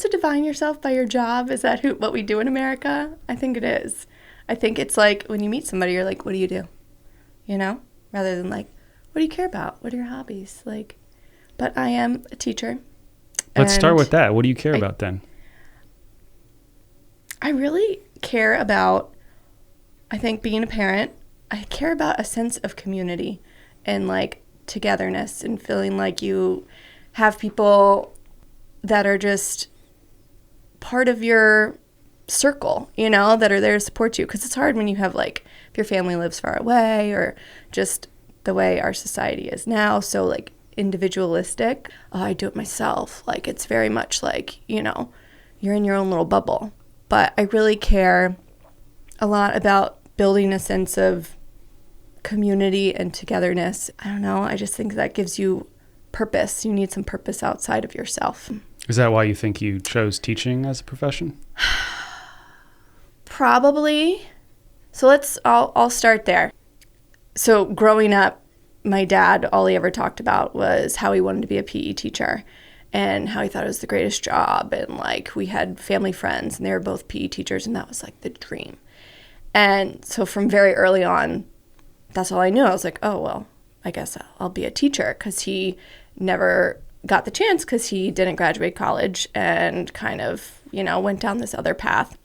to define yourself by your job? Is that what we do in America? I think it is. I think it's like when you meet somebody, you're like, what do you do? You know? Rather than like, what do you care about? What are your hobbies? Like, but I am a teacher. Let's start with that. What do you care about then? I really care about, I think, being a parent. I care about a sense of community and like togetherness and feeling like you have people that are just part of your circle, you know, that are there to support you. Because it's hard when you have like, if your family lives far away or just the way our society is now, so like individualistic. Oh, I do it myself. Like it's very much like, you know, you're in your own little bubble. But I really care a lot about building a sense of community and togetherness. I don't know. I just think that gives you purpose. You need some purpose outside of yourself. Is that why you think you chose teaching as a profession? Probably. So I'll start there. So growing up, my dad, all he ever talked about was how he wanted to be a PE teacher and how he thought it was the greatest job. And like we had family friends and they were both PE teachers and that was like the dream. And so from very early on, that's all I knew. I was like, oh, well, I guess I'll be a teacher, because he never got the chance because he didn't graduate college and kind of, you know, went down this other path.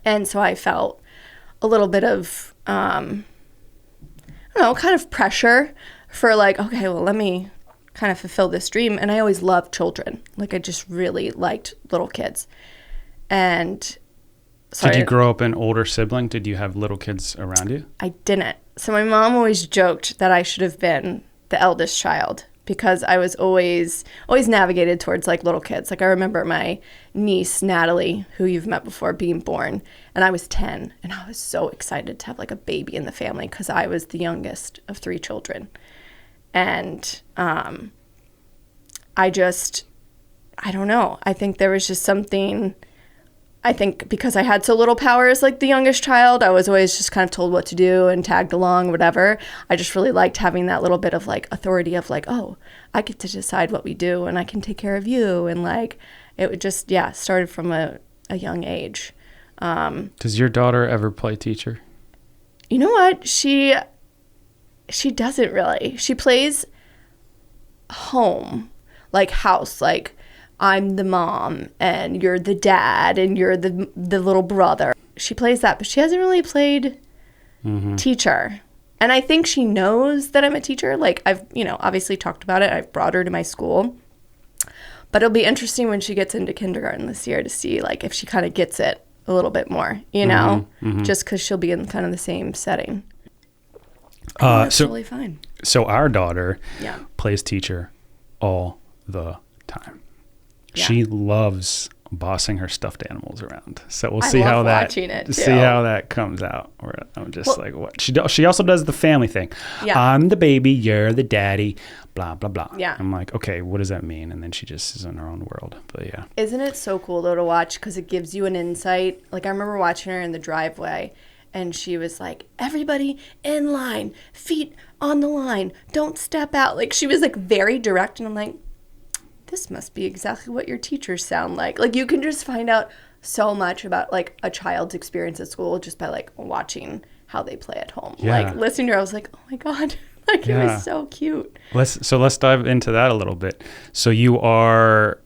And so I felt a little bit of, I don't know, kind of pressure for like, okay, well, let me kind of fulfill this dream. And I always loved children. Like I just really liked little kids. And Did you grow up an older sibling? Did you have little kids around you? I didn't. So my mom always joked that I should have been the eldest child because I was always navigated towards like little kids. Like I remember my niece, Natalie, who you've met before, being born, and I was 10, and I was so excited to have like a baby in the family because I was the youngest of 3 children. And I don't know. I think there was just something, I think because I had so little power as like the youngest child, I was always just kind of told what to do and tagged along, whatever. I just really liked having that little bit of like authority of like, oh, I get to decide what we do and I can take care of you. And like, it would just, started from a young age. Does your daughter ever play teacher? You know what? She doesn't really. She plays home, like house, like I'm the mom and you're the dad and you're the little brother. She plays that, but she hasn't really played teacher. And I think she knows that I'm a teacher. Like I've, obviously talked about it. I've brought her to my school. But it'll be interesting when she gets into kindergarten this year to see like if she kind of gets it a little bit more, just because she'll be in kind of the same setting. That's totally fine. So our daughter plays teacher all the time. Yeah. She loves bossing her stuffed animals around. So we'll see how that comes out. I'm just like, what? She also does the family thing. Yeah. I'm the baby, you're the daddy, blah, blah, blah. Yeah. I'm like, okay, what does that mean? And then she just is in her own world. But yeah. Isn't it so cool though to watch, because it gives you an insight? Like I remember watching her in the driveway and she was like, everybody in line, feet on the line, don't step out. Like she was like very direct, and I'm like, this must be exactly what your teachers sound like. Like you can just find out so much about like a child's experience at school just by like watching how they play at home. Yeah. Like listening to her, I was like, oh my God, like it was so cute. Let's dive into that a little bit. So you work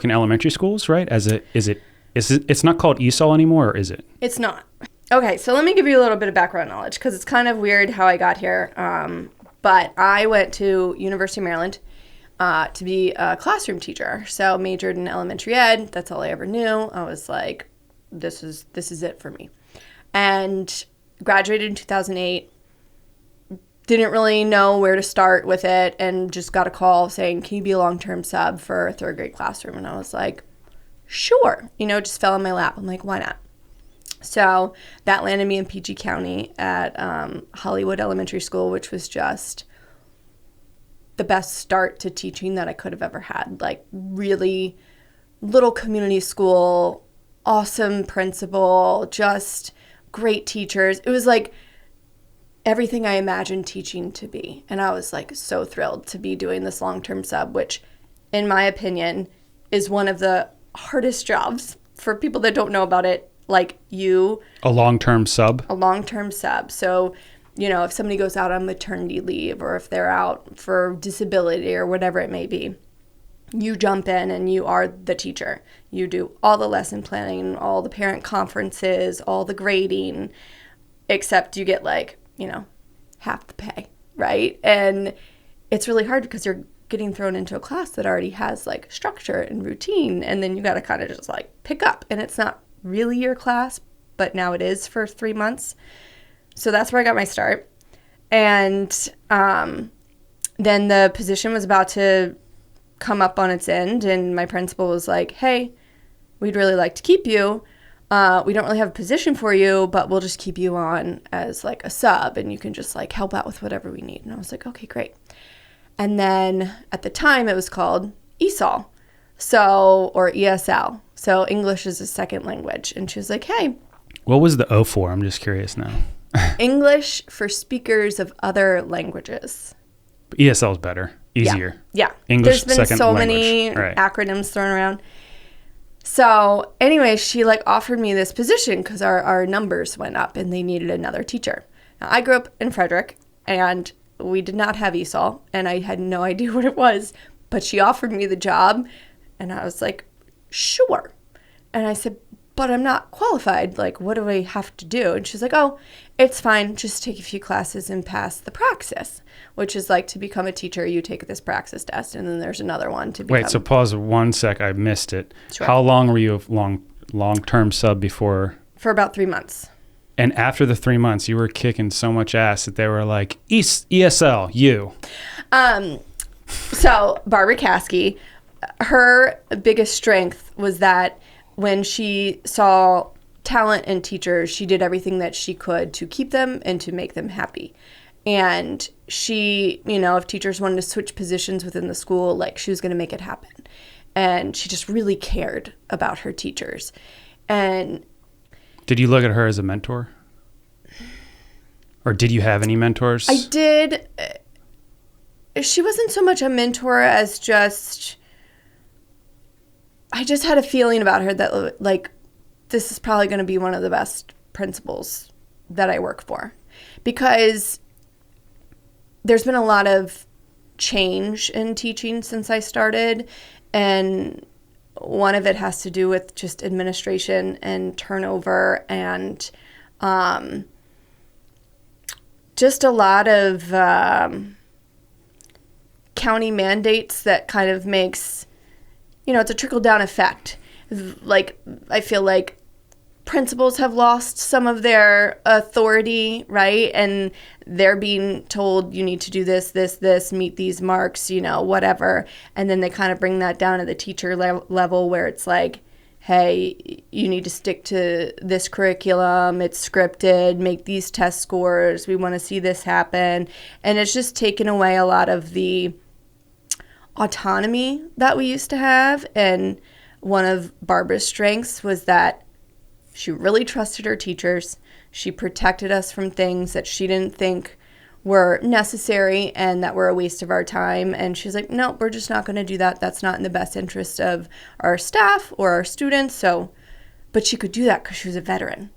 in elementary schools, right? It's not called ESOL anymore, or is it? It's not. Okay, so let me give you a little bit of background knowledge because it's kind of weird how I got here. But I went to University of Maryland to be a classroom teacher. So majored in elementary ed. That's all I ever knew. I was like, this is it for me. And graduated in 2008. Didn't really know where to start with it and just got a call saying, can you be a long-term sub for a 3rd grade classroom? And I was like, sure. Just fell in my lap. I'm like, why not? So that landed me in PG County at Hollywood Elementary School, which was just the best start to teaching that I could have ever had. Like really little community school, awesome principal, just great teachers. It was like everything I imagined teaching to be. And I was like so thrilled to be doing this long-term sub, which in my opinion is one of the hardest jobs for people that don't know about it, like you. A long-term sub? A long-term sub. So, you know, if somebody goes out on maternity leave or if they're out for disability or whatever it may be, you jump in and you are the teacher. You do all the lesson planning, all the parent conferences, all the grading, except you get like, you know, half the pay, right? And it's really hard because you're getting thrown into a class that already has like structure and routine, and then you got to kind of just like pick up, and it's not really your class, but now it is for 3 months. So that's where I got my start. And then the position was about to come up on its end, and my principal was like, hey, we'd really like to keep you. We don't really have a position for you, but we'll just keep you on as like a sub, and you can just like help out with whatever we need. And I was like, okay, great. And then at the time it was called ESOL, or ESL. So English is a second language. And she was like, hey. What was the O for? I'm just curious now. English for speakers of other languages. ESL is better, easier. Yeah. English There's been second so language. many acronyms thrown around. So anyway, she like offered me this position because our numbers went up and they needed another teacher. Now, I grew up in Frederick, and we did not have ESOL, and I had no idea what it was, but she offered me the job, and I was like, sure. And I said, but I'm not qualified. Like, what do I have to do? And she's like, oh, it's fine. Just take a few classes and pass the praxis, which is like to become a teacher, you take this praxis test, and then there's another one to become. Wait, so pause 1 sec. I missed it. Sure. How long were you a long-term sub before? For about 3 months. And after the 3 months, you were kicking so much ass that they were like, ESL, you. So Barbara Caskey, her biggest strength was that when she saw talent in teachers, she did everything that she could to keep them and to make them happy. And she, you know, if teachers wanted to switch positions within the school, like she was going to make it happen. And she just really cared about her teachers. And did you look at her as a mentor? Or did you have any mentors? I did. She wasn't so much a mentor as just, I just had a feeling about her that like, this is probably going to be one of the best principals that I work for. Because there's been a lot of change in teaching since I started. And one of it has to do with just administration and turnover and just a lot of county mandates that kind of makes, you know, it's a trickle-down effect. Like, I feel like principals have lost some of their authority, right? And they're being told, you need to do this, meet these marks, you know, whatever. And then they kind of bring that down to the teacher level where it's like, hey, you need to stick to this curriculum. It's scripted. Make these test scores. We want to see this happen. And it's just taken away a lot of the autonomy that we used to have. And one of Barbara's strengths was that she really trusted her teachers. She protected us from things that she didn't think were necessary and that were a waste of our time. And she's like, no, we're just not going to do that. That's not in the best interest of our staff or our students. So, but she could do that because she was a veteran.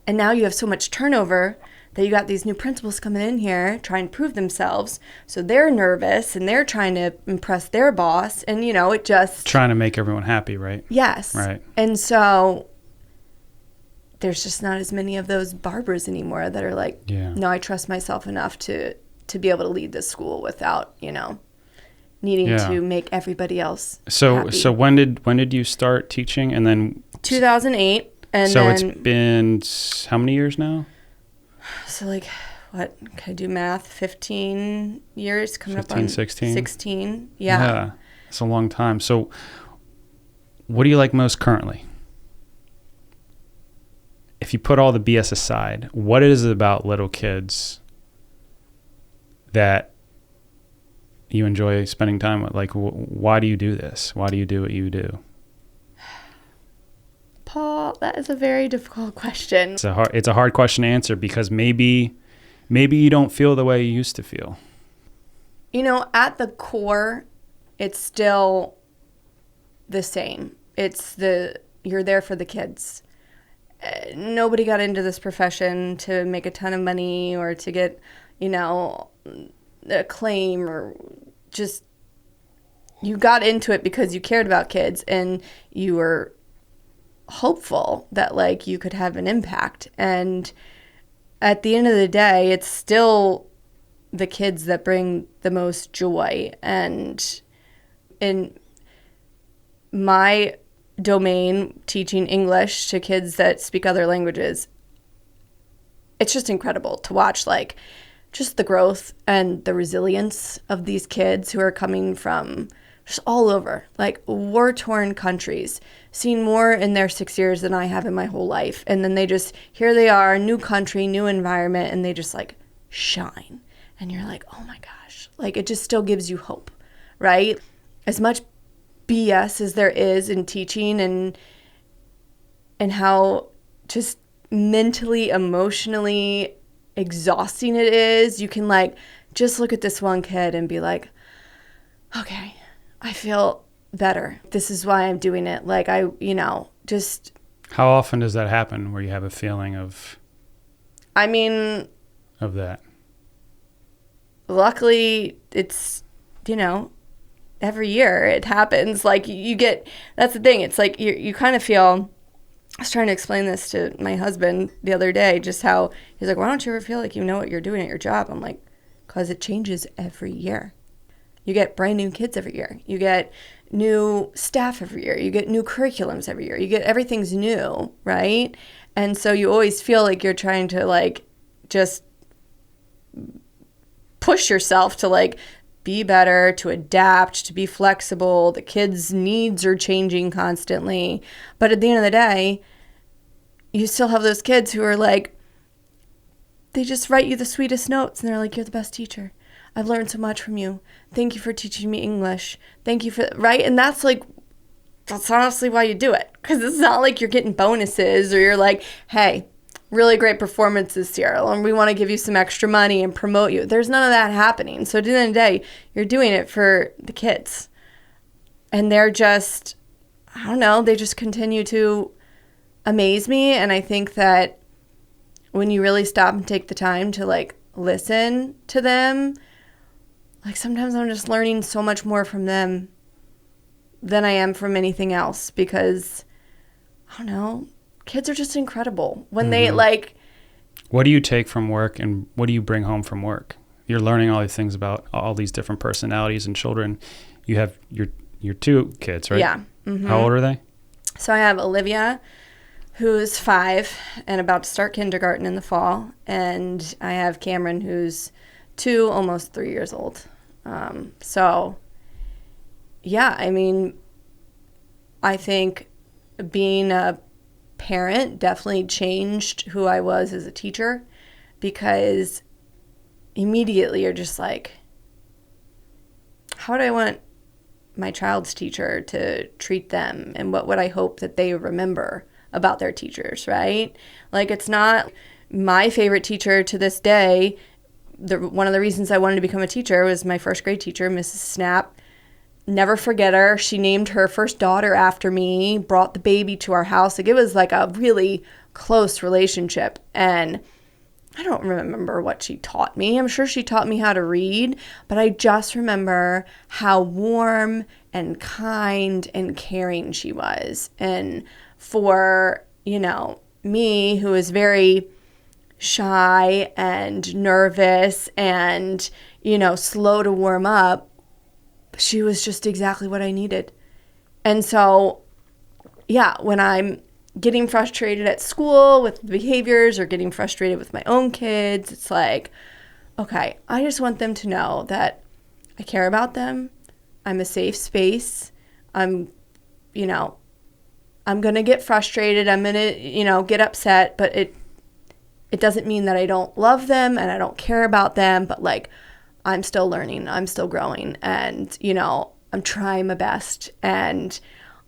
And now you have so much turnover that you got these new principals coming in here trying to prove themselves. So they're nervous and they're trying to impress their boss. And, you know, it just... trying to make everyone happy, right? Yes. Right. And so there's just not as many of those Barbaras anymore that are like, no, I trust myself enough to be able to lead this school without, you know, needing to make everybody else happy. So when did you start teaching? And then 2008. And so then, it's been how many years now? So like, what, can I do math? 15 years coming 15, up on 16? 16. Yeah. It's a long time. So what do you like most currently? If you put all the BS aside, what is it about little kids that you enjoy spending time with? Like, why do you do this? Why do you do what you do? Paul, that is a very difficult question. It's a hard question to answer because maybe you don't feel the way you used to feel. You know, at the core, it's still the same. You're there for the kids. Nobody got into this profession to make a ton of money or to get, acclaim, or just, you got into it because you cared about kids and you were hopeful that like you could have an impact. And at the end of the day, it's still the kids that bring the most joy. And in my domain, teaching English to kids that speak other languages, it's just incredible to watch, like, just the growth and the resilience of these kids who are coming from just all over, like, war-torn countries, seen more in their 6 years than I have in my whole life. And then here they are, new country, new environment, and they just, like, shine. And you're like, oh my gosh, like, it just still gives you hope, right? As much BS as there is in teaching and how just mentally, emotionally exhausting it is, you can, like, just look at this one kid and be like, okay, I feel better. This is why I'm doing it. Like, just... How often does that happen where you have a feeling of... of that? Luckily, it's, every year it happens. Like, you get... That's the thing. It's like you kind of feel... I was trying to explain this to my husband the other day, just how he's like, why don't you ever feel like you know what you're doing at your job? I'm like, because it changes every year. You get brand new kids every year. You get new staff every year. You get new curriculums every year. You get everything's new, right? And so you always feel like you're trying to, like, just push yourself to, like, be better, to adapt, to be flexible. The kids' needs are changing constantly. But at the end of the day, you still have those kids who are like, they just write you the sweetest notes and they're like, you're the best teacher. I've learned so much from you. Thank you for teaching me English. Thank you for, right? And that's honestly why you do it. Because it's not like you're getting bonuses or you're like, hey, really great performance this year, and we want to give you some extra money and promote you. There's none of that happening. So at the end of the day, you're doing it for the kids. And they're just, I don't know, they just continue to amaze me. And I think that when you really stop and take the time to, like, listen to them, like, sometimes I'm just learning so much more from them than I am from anything else, because, I don't know, kids are just incredible when they, like... What do you take from work and what do you bring home from work? You're learning all these things about all these different personalities and children. You have your two kids, right? Yeah. Mm-hmm. How old are they? So I have Olivia, who's 5 and about to start kindergarten in the fall. And I have Cameron, who's 2, almost 3 years old. So, yeah, I think being a parent definitely changed who I was as a teacher, because immediately you're just like, how do I want my child's teacher to treat them, and what would I hope that they remember about their teachers, right? Like, it's not my favorite teacher to this day. One of the reasons I wanted to become a teacher was my first grade teacher, Mrs. Snap. Never forget her. She named her first daughter after me, brought the baby to our house. Like, it was like a really close relationship. And I don't remember what she taught me. I'm sure she taught me how to read, but I just remember how warm and kind and caring she was. And for, me, who is very shy and nervous and, slow to warm up, she was just exactly what I needed. And so, yeah, when I'm getting frustrated at school with behaviors or getting frustrated with my own kids, it's like, okay, I just want them to know that I care about them. I'm a safe space. I'm going to get frustrated. I'm going to, get upset, but it doesn't mean that I don't love them and I don't care about them, but, like, I'm still learning, I'm still growing, and, I'm trying my best, and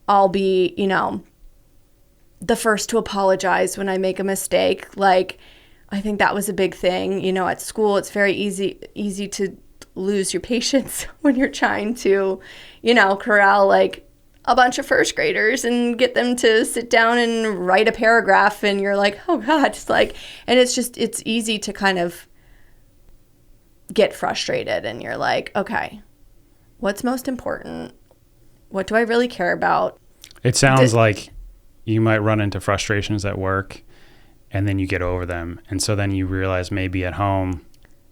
I'll be, the first to apologize when I make a mistake. Like, I think that was a big thing. At school, it's very easy to lose your patience when you're trying to, corral, like, a bunch of first graders and get them to sit down and write a paragraph, and you're like, oh God, it's like, and it's easy to kind of get frustrated, and you're like, okay, what's most important? What do I really care about? It sounds like you might run into frustrations at work and then you get over them. And so then you realize maybe at home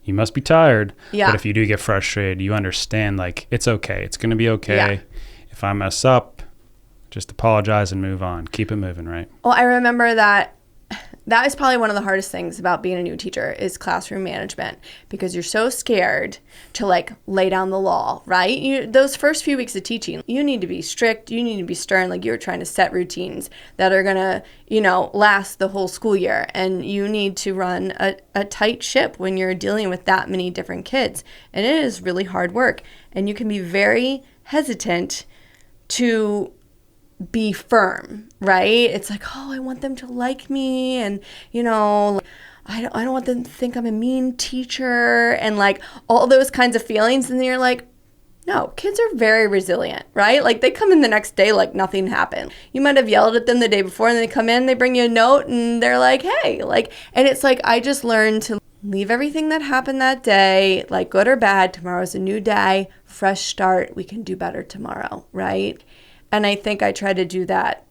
you must be tired. Yeah. But if you do get frustrated, you understand like it's okay. It's going to be okay. Yeah. If I mess up, just apologize and move on. Keep it moving, right? Well, I remember that is probably one of the hardest things about being a new teacher is classroom management, because you're so scared to like lay down the law, right? Those first few weeks of teaching, you need to be strict, you need to be stern, like you're trying to set routines that are going to, last the whole school year. And you need to run a tight ship when you're dealing with that many different kids. And it is really hard work. And you can be very hesitant to be firm, right? It's like, oh, I want them to like me, and I don't want them to think I'm a mean teacher, and like all those kinds of feelings. And then you're like, no, kids are very resilient, right? Like they come in the next day like nothing happened. You might have yelled at them the day before, and they come in, they bring you a note, and they're like, hey, like, and it's like I just learned to leave everything that happened that day, like good or bad. Tomorrow's a new day, fresh start. We can do better tomorrow, right? And I think I try to do that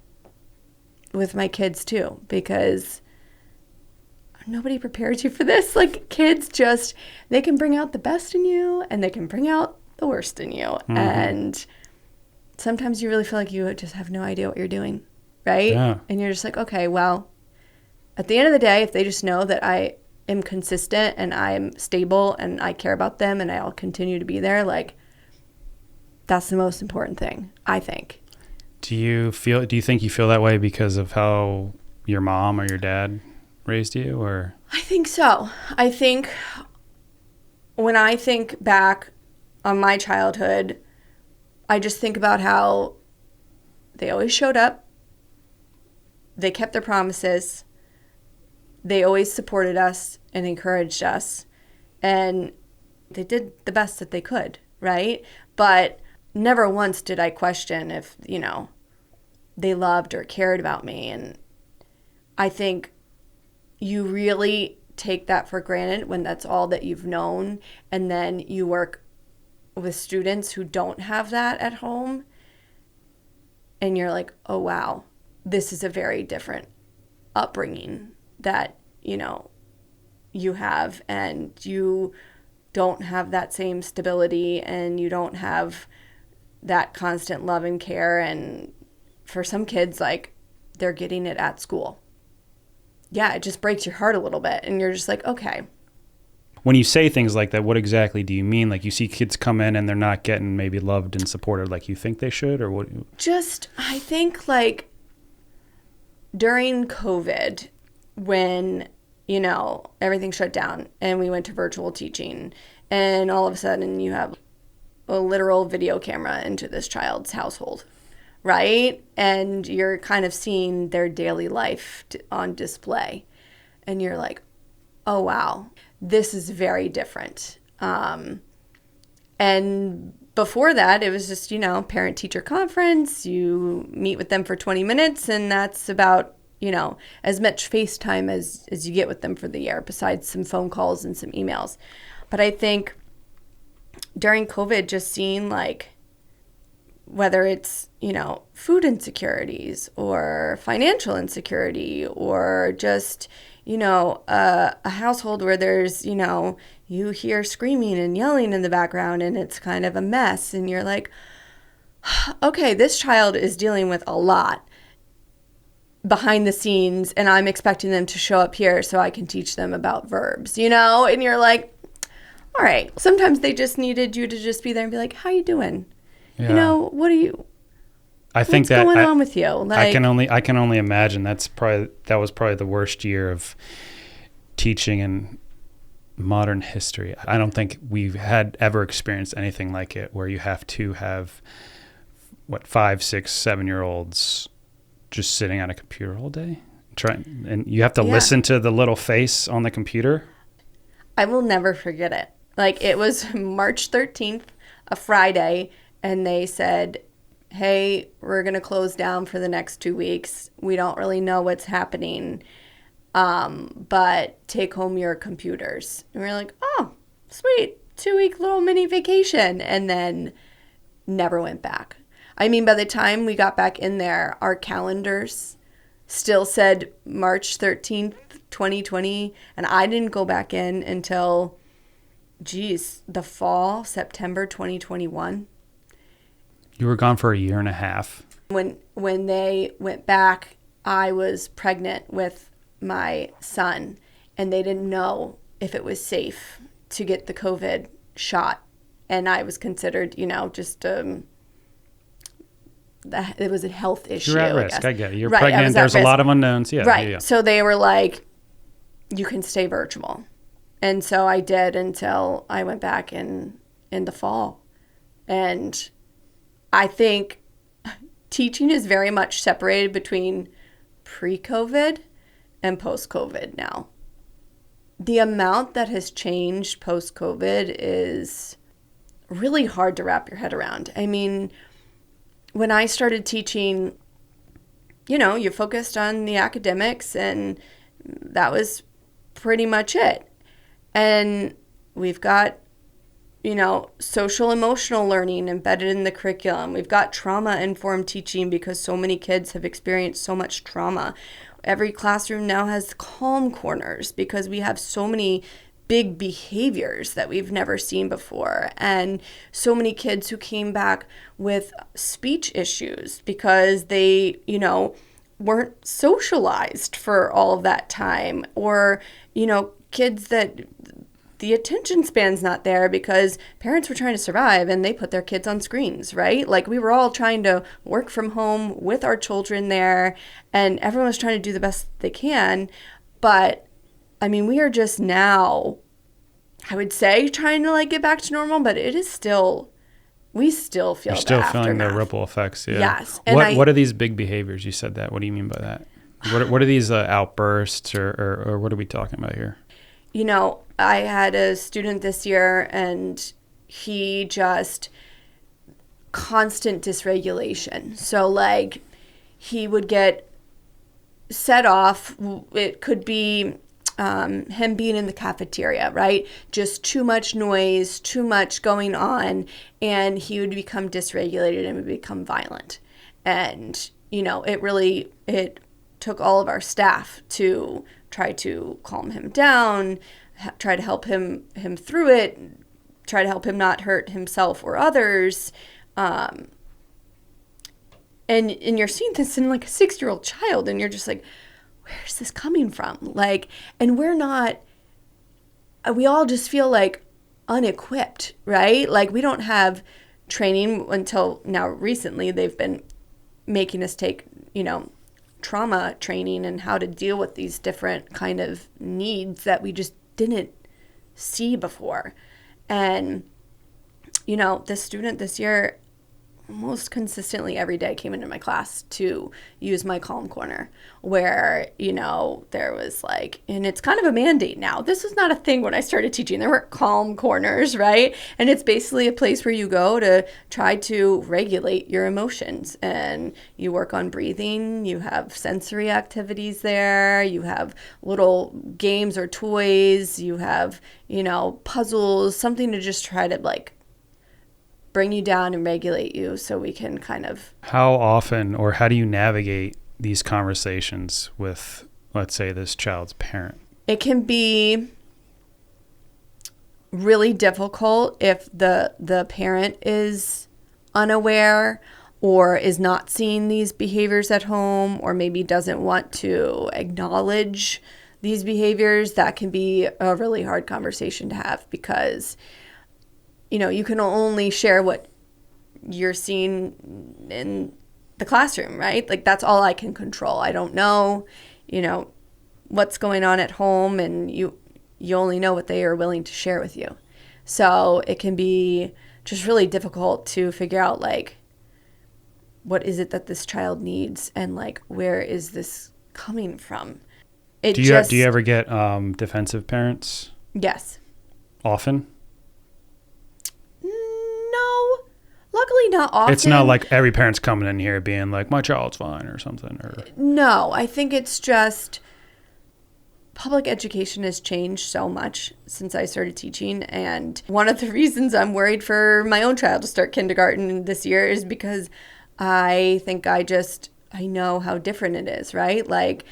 with my kids too, because nobody prepares you for this. Like kids they can bring out the best in you and they can bring out the worst in you. Mm-hmm. And sometimes you really feel like you just have no idea what you're doing, right? Yeah. And you're just like, okay, well, at the end of the day, if they just know that I am consistent and I'm stable and I care about them and I'll continue to be there, like that's the most important thing, I think. Do you think you feel that way because of how your mom or your dad raised you, or? I think so. I think when I think back on my childhood, I just think about how they always showed up. They kept their promises. They always supported us and encouraged us. And they did the best that they could, right? But never once did I question if, they loved or cared about me. And I think you really take that for granted when that's all that you've known. And then you work with students who don't have that at home. And you're like, oh, wow, this is a very different upbringing that, you have. And you don't have that same stability, and you don't have that constant love and care. And for some kids, like, they're getting it at school. Yeah, it just breaks your heart a little bit. And you're just like, okay. When you say things like that, what exactly do you mean? Like you see kids come in and they're not getting maybe loved and supported like you think they should, or what? I think like during COVID, when, everything shut down and we went to virtual teaching, and all of a sudden you have a literal video camera into this child's household, right? And you're kind of seeing their daily life on display. And you're like, oh, wow, this is very different. And before that, it was just, parent-teacher conference. You meet with them for 20 minutes, and that's about, as much FaceTime as you get with them for the year, besides some phone calls and some emails. But I think during COVID, just seeing like, whether it's, food insecurities or financial insecurity, or just, a household where there's, you hear screaming and yelling in the background and it's kind of a mess. And you're like, okay, this child is dealing with a lot behind the scenes, and I'm expecting them to show up here so I can teach them about verbs, and you're like, all right, sometimes they just needed you to just be there and be like, how you doing? Yeah. What are you? I think what's going on with you? Like, I can only imagine that was probably the worst year of teaching in modern history. I don't think we've ever experienced anything like it, where you have to have 5, 6, 7-year-olds just sitting on a computer all day, and you have to listen to the little face on the computer. I will never forget it. Like, it was March 13th, a Friday, and they said, hey, we're going to close down for the next 2 weeks. We don't really know what's happening, but take home your computers. And we're like, oh, sweet, 2-week little mini vacation, and then never went back. I mean, by the time we got back in there, our calendars still said March 13th, 2020, and I didn't go back in until, the fall, September 2021. You were gone for a year and a half. When they went back, I was pregnant with my son, and they didn't know if it was safe to get the COVID shot. And I was considered, just it was a health issue. You're at risk. I get it. You're right, pregnant. There's a lot of unknowns. Yeah. Right. Yeah. So they were like, you can stay virtual. And so I did until I went back in the fall. And I think teaching is very much separated between pre-COVID and post-COVID now. The amount that has changed post-COVID is really hard to wrap your head around. I mean, when I started teaching, you focused on the academics, and that was pretty much it. And we've got, social emotional learning embedded in the curriculum. We've got trauma-informed teaching because so many kids have experienced so much trauma. Every classroom now has calm corners because we have so many big behaviors that we've never seen before, and so many kids who came back with speech issues because they, weren't socialized for all of that time, or, kids that the attention span's not there because parents were trying to survive and they put their kids on screens, right? Like, we were all trying to work from home with our children there, and everyone was trying to do the best they can. But I mean, we are just now, I would say, trying to get back to normal, but it is still, we still feel the aftermath. You're still feeling the ripple effects, yeah. Yes. And what are these big behaviors? You said that. What do you mean by that? What are these outbursts, or what are we talking about here? I had a student this year, and he just constant dysregulation. So he would get set off. It could be him being in the cafeteria, right? Just too much noise, too much going on, and he would become dysregulated and would become violent. And, it took all of our staff to try to calm him down, try to help him through it, try to help him not hurt himself or others. And you're seeing this in a 6-year-old child, and you're just like, where's this coming from? And we all just feel unequipped, right? We don't have training until now. Recently, they've been making us take, trauma training and how to deal with these different kind of needs that we just didn't see before. And, the student this year most consistently every day came into my class to use my calm corner, where, there was and it's kind of a mandate now. This was not a thing when I started teaching. There were calm corners, right? And it's basically a place where you go to try to regulate your emotions, and you work on breathing. You have sensory activities there. You have little games or toys. You have, puzzles, something to just try to bring you down and regulate you, so we can kind of... How often, or how do you navigate these conversations with, let's say, this child's parent? It can be really difficult if the parent is unaware or is not seeing these behaviors at home, or maybe doesn't want to acknowledge these behaviors. That can be a really hard conversation to have, because you can only share what you're seeing in the classroom, right? That's all I can control. I don't know, what's going on at home, and you only know what they are willing to share with you. So it can be just really difficult to figure out, what is it that this child needs, and where is this coming from? Do you ever get defensive parents? Yes. Often? Luckily, not often. It's not like every parent's coming in here being like, my child's fine or something. No, I think it's just public education has changed so much since I started teaching. And one of the reasons I'm worried for my own child to start kindergarten this year is because I think I know how different it is, right? Like,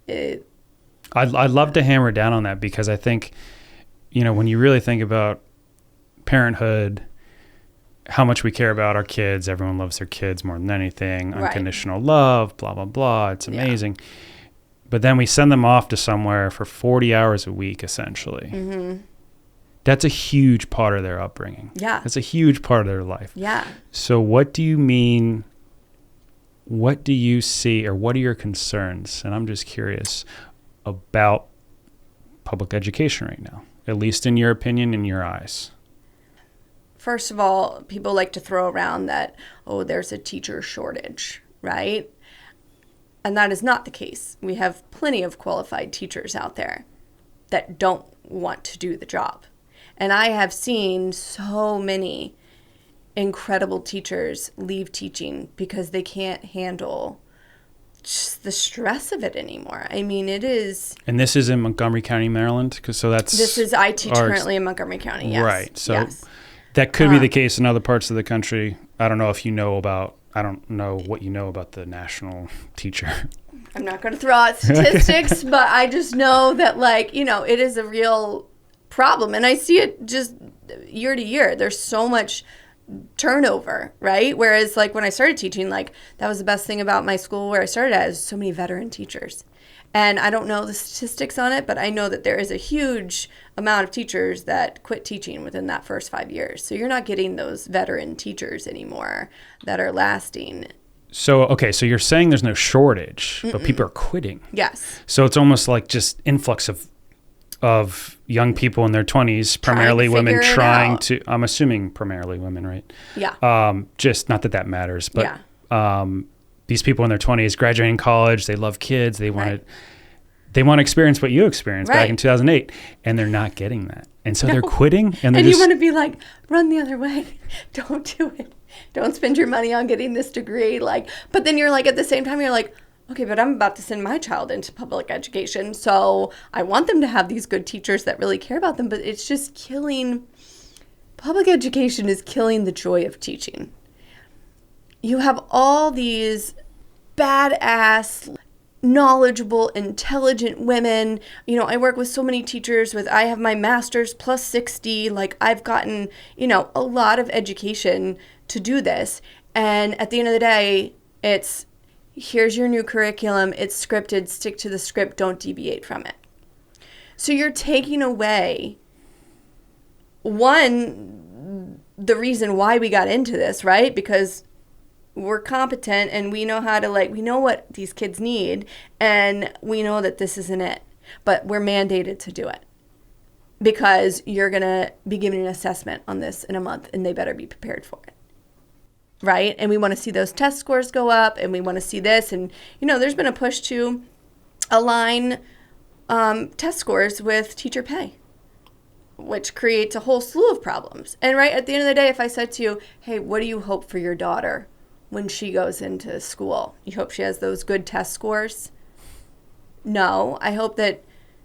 I'd love to hammer down on that, because I think, when you really think about parenthood, how much we care about our kids, everyone loves their kids more than anything, unconditional love, blah, blah, blah. It's amazing. Yeah. But then we send them off to somewhere for 40 hours a week, essentially. Mm-hmm. That's a huge part of their upbringing. Yeah. That's a huge part of their life. Yeah. So what do you mean, what do you see, or what are your concerns? And I'm just curious about public education right now, at least in your opinion, in your eyes. First of all, people like to throw around that, there's a teacher shortage, right? And that is not the case. We have plenty of qualified teachers out there that don't want to do the job. And I have seen so many incredible teachers leave teaching because they can't handle just the stress of it anymore. I mean, it is. And this is in Montgomery County, Maryland? I teach currently in Montgomery County, yes. Right. So yes. That could be the case in other parts of the country. I don't know what you know about the national teacher. I'm not going to throw out statistics, but I just know that, it is a real problem. And I see it just year to year. There's so much turnover, right? Whereas, when I started teaching, that was the best thing about my school where I started at, is so many veteran teachers. And I don't know the statistics on it, but I know that there is a huge amount of teachers that quit teaching within that first 5 years. So you're not getting those veteran teachers anymore that are lasting. So you're saying there's no shortage, but people are quitting. Yes. So it's almost like just influx of young people in their 20s, primarily women trying to, I'm assuming primarily women, right? Yeah. Just not that matters, but these people in their 20s graduating college, they love kids, they want to experience what you experienced back in 2008, and they're not getting that. And so they're quitting. And you want to be like, run the other way. Don't do it. Don't spend your money on getting this degree. But then you're at the same time, you're like, okay, but I'm about to send my child into public education. So I want them to have these good teachers that really care about them, but it's just public education is killing the joy of teaching. You have all these badass, knowledgeable, intelligent women. I work with so many teachers I have my master's plus 60. I've gotten, a lot of education to do this. And at the end of the day, it's, here's your new curriculum. It's scripted. Stick to the script. Don't deviate from it. So you're taking away, the reason why we got into this, right? Because we're competent and we know how to we know what these kids need, and we know that this isn't it, but we're mandated to do it because you're going to be giving an assessment on this in a month and they better be prepared for it. Right? And we want to see those test scores go up, and we want to see this. And, there's been a push to align test scores with teacher pay, which creates a whole slew of problems. And right at the end of the day, if I said to you, hey, what do you hope for your daughter when she goes into school? You hope she has those good test scores? No, I hope that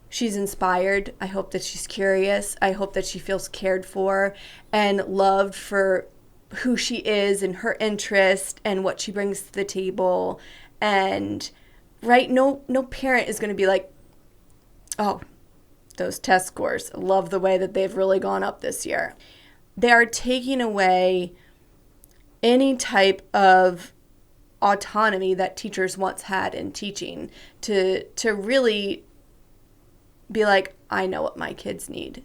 she's inspired. I hope that she's curious. I hope that she feels cared for and loved for who she is and her interest and what she brings to the table. And no parent is going to be like, oh, those test scores, love the way that they've really gone up this year. They are taking away any type of autonomy that teachers once had in teaching to really be like, I know what my kids need.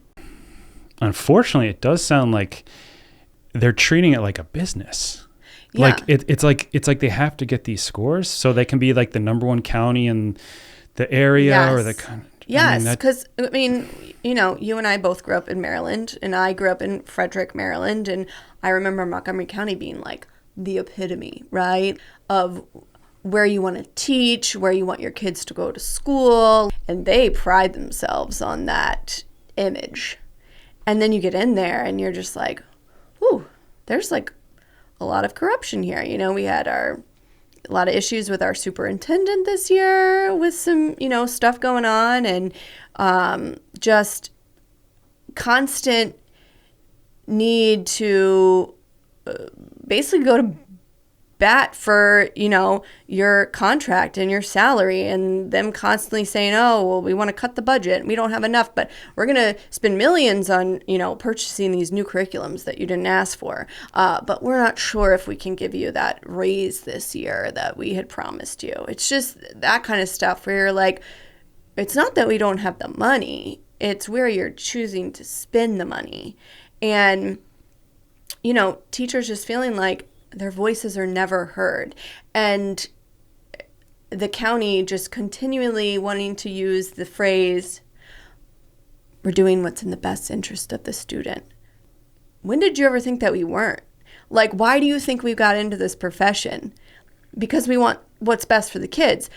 Unfortunately, it does sound like they're treating it like a business. Yeah. It's like they have to get these scores so they can be the number one county in the area or the country. Yes, because, you and I both grew up in Maryland, and I grew up in Frederick, Maryland, and I remember Montgomery County being the epitome, right, of where you want to teach, where you want your kids to go to school, and they pride themselves on that image. And then you get in there, and you're just like, ooh, there's a lot of corruption here. You know, we had a lot of issues with our superintendent this year with some, you know, stuff going on, and just constant need to basically go to bat for, you know, your contract and your salary, and them constantly saying, oh, well, we want to cut the budget. We don't have enough, but we're going to spend millions on, you know, purchasing these new curriculums that you didn't ask for. But we're not sure if we can give you that raise this year that we had promised you. It's just that kind of stuff where you're like, it's not that we don't have the money. It's where you're choosing to spend the money. And, you know, teachers just feeling like their voices are never heard. And the county just continually wanting to use the phrase, we're doing what's in the best interest of the student. When did you ever think that we weren't? Like, why do you think we got into this profession? Because we want what's best for the kids,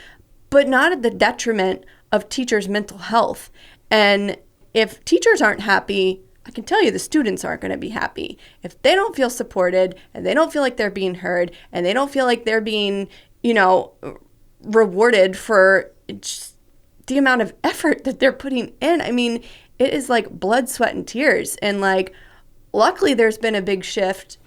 but not at the detriment of teachers' mental health. And if teachers aren't happy, I can tell you the students aren't going to be happy. If they don't feel supported, and they don't feel like they're being heard, and they don't feel like they're being, you know, rewarded for just the amount of effort that they're putting in. I mean, it is like blood, sweat, and tears. And like, luckily there's been a big shift.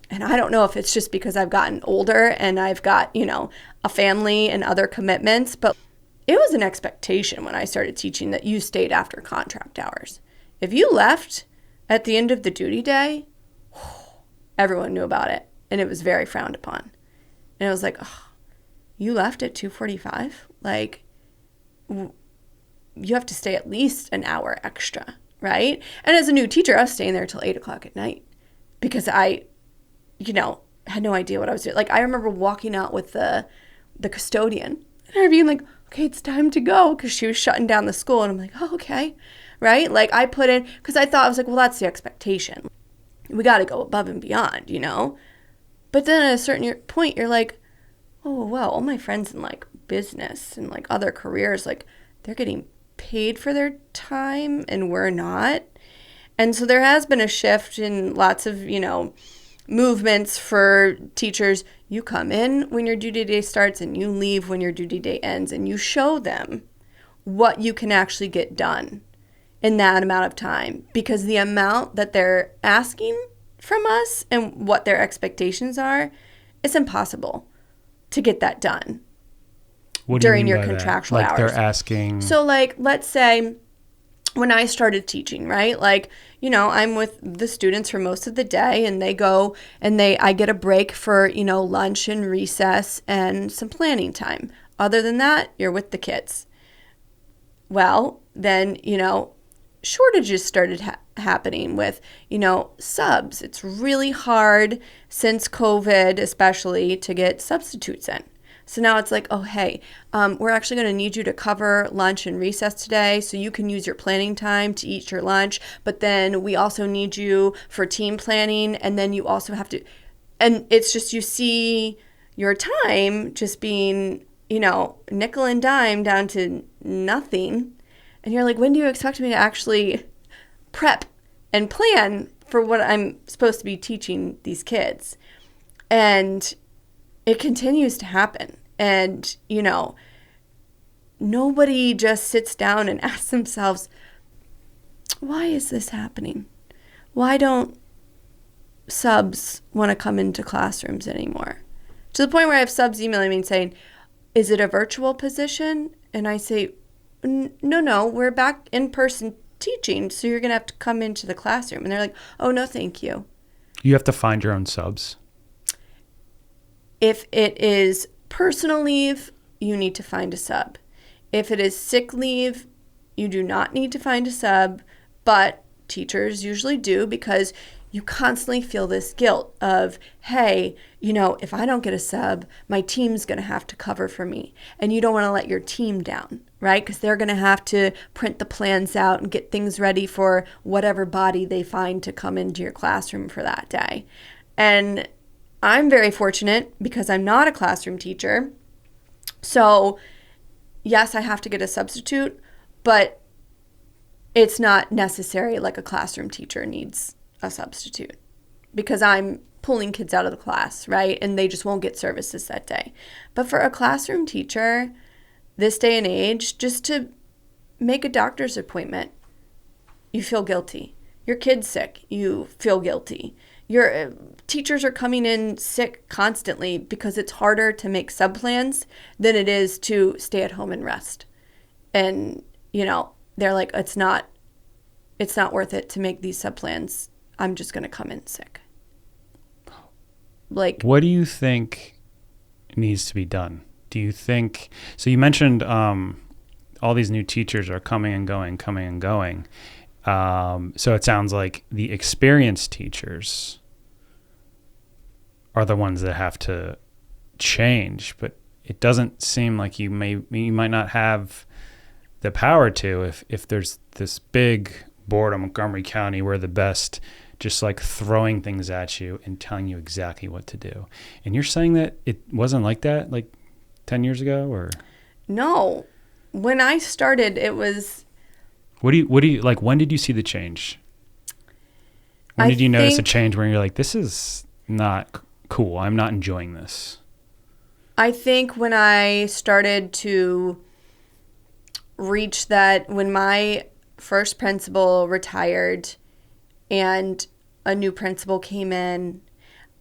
And I don't know if it's just because I've gotten older and I've got, you know, a family and other commitments, but it was an expectation when I started teaching that you stayed after contract hours. If you left at the end of the duty day, everyone knew about it, and it was very frowned upon. And it was like, oh, you left at 2:45? Like, you have to stay at least an hour extra, right? And as a new teacher, I was staying there till 8 o'clock at night because I, you know, had no idea what I was doing. Like, I remember walking out with the custodian and her being like, okay, it's time to go, because she was shutting down the school. And I'm like, oh, okay. Right? Like, I put in, because I thought, I was like, well, that's the expectation. We got to go above and beyond, you know? But then at a certain point, you're like, oh, well, all my friends in, like, business and, like, other careers, like, they're getting paid for their time and we're not. And so there has been a shift in lots of, you know, movements for teachers. You come in when your duty day starts and you leave when your duty day ends, and you show them what you can actually get done in that amount of time, because the amount that they're asking from us and what their expectations are, it's impossible to get that done during your contractual hours. Like, they're asking. So, like, let's say when I started teaching, right? Like, you know, I'm with the students for most of the day, and they go and I get a break for, you know, lunch and recess and some planning time. Other than that, you're with the kids. Well, then, you know, shortages started happening with, you know, subs. It's really hard since COVID, especially, to get substitutes in. So now it's like, oh, hey, we're actually going to need you to cover lunch and recess today so you can use your planning time to eat your lunch. But then we also need you for team planning. And then you also have to, and it's just, you see your time just being, you know, nickel and dime down to nothing. And you're like, when do you expect me to actually prep and plan for what I'm supposed to be teaching these kids? And it continues to happen. And, you know, nobody just sits down and asks themselves, why is this happening? Why don't subs want to come into classrooms anymore? To the point where I have subs emailing me and saying, is it a virtual position? And I say, no, we're back in person teaching, so you're going to have to come into the classroom. And they're like, oh, no, thank you. You have to find your own subs. If it is personal leave, you need to find a sub. If it is sick leave, you do not need to find a sub, but teachers usually do, because you constantly feel this guilt of, hey, you know, if I don't get a sub, my team's going to have to cover for me. And you don't want to let your team down, right? Because they're going to have to print the plans out and get things ready for whatever body they find to come into your classroom for that day. And I'm very fortunate because I'm not a classroom teacher. So yes, I have to get a substitute, but it's not necessary like a classroom teacher needs a substitute, because I'm pulling kids out of the class, right? And they just won't get services that day. But for a classroom teacher, this day and age, just to make a doctor's appointment, you feel guilty. Your kid's sick, you feel guilty. Your teachers are coming in sick constantly because it's harder to make subplans than it is to stay at home and rest. And, you know, they're like, it's not worth it to make these subplans. I'm just going to come in sick. Like, what do you think needs to be done? Do you think, so you mentioned all these new teachers are coming and going. So it sounds like the experienced teachers are the ones that have to change, but it doesn't seem like you might not have the power to if there's this big board of Montgomery County, we're the best, just like throwing things at you and telling you exactly what to do. And you're saying that it wasn't like that like 10 years ago, or? No. When I started, it was... What do you like, when did you see the change? When did you notice a change where you're like, this is not cool, I'm not enjoying this? I think when I started to reach that, when my first principal retired and a new principal came in,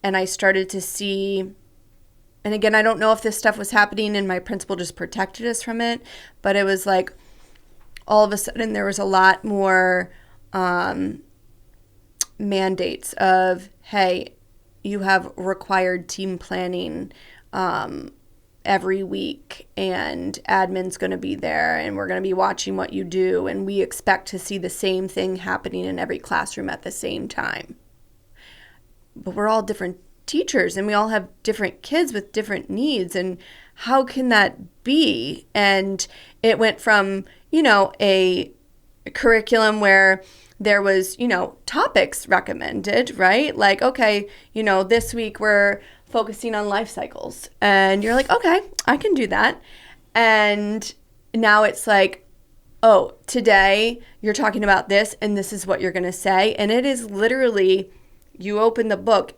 and I started to see, and again, I don't know if this stuff was happening and my principal just protected us from it, but it was like all of a sudden there was a lot more mandates of, hey, you have required team planning every week, and admin's going to be there, and we're going to be watching what you do, and we expect to see the same thing happening in every classroom at the same time. But we're all different teachers, and we all have different kids with different needs, and how can that be? And it went from, you know, a curriculum where there was, you know, topics recommended, right? Like, okay, you know, this week we're focusing on life cycles. And you're like, okay, I can do that. And now it's like, oh, today you're talking about this and this is what you're going to say. And it is literally, you open the book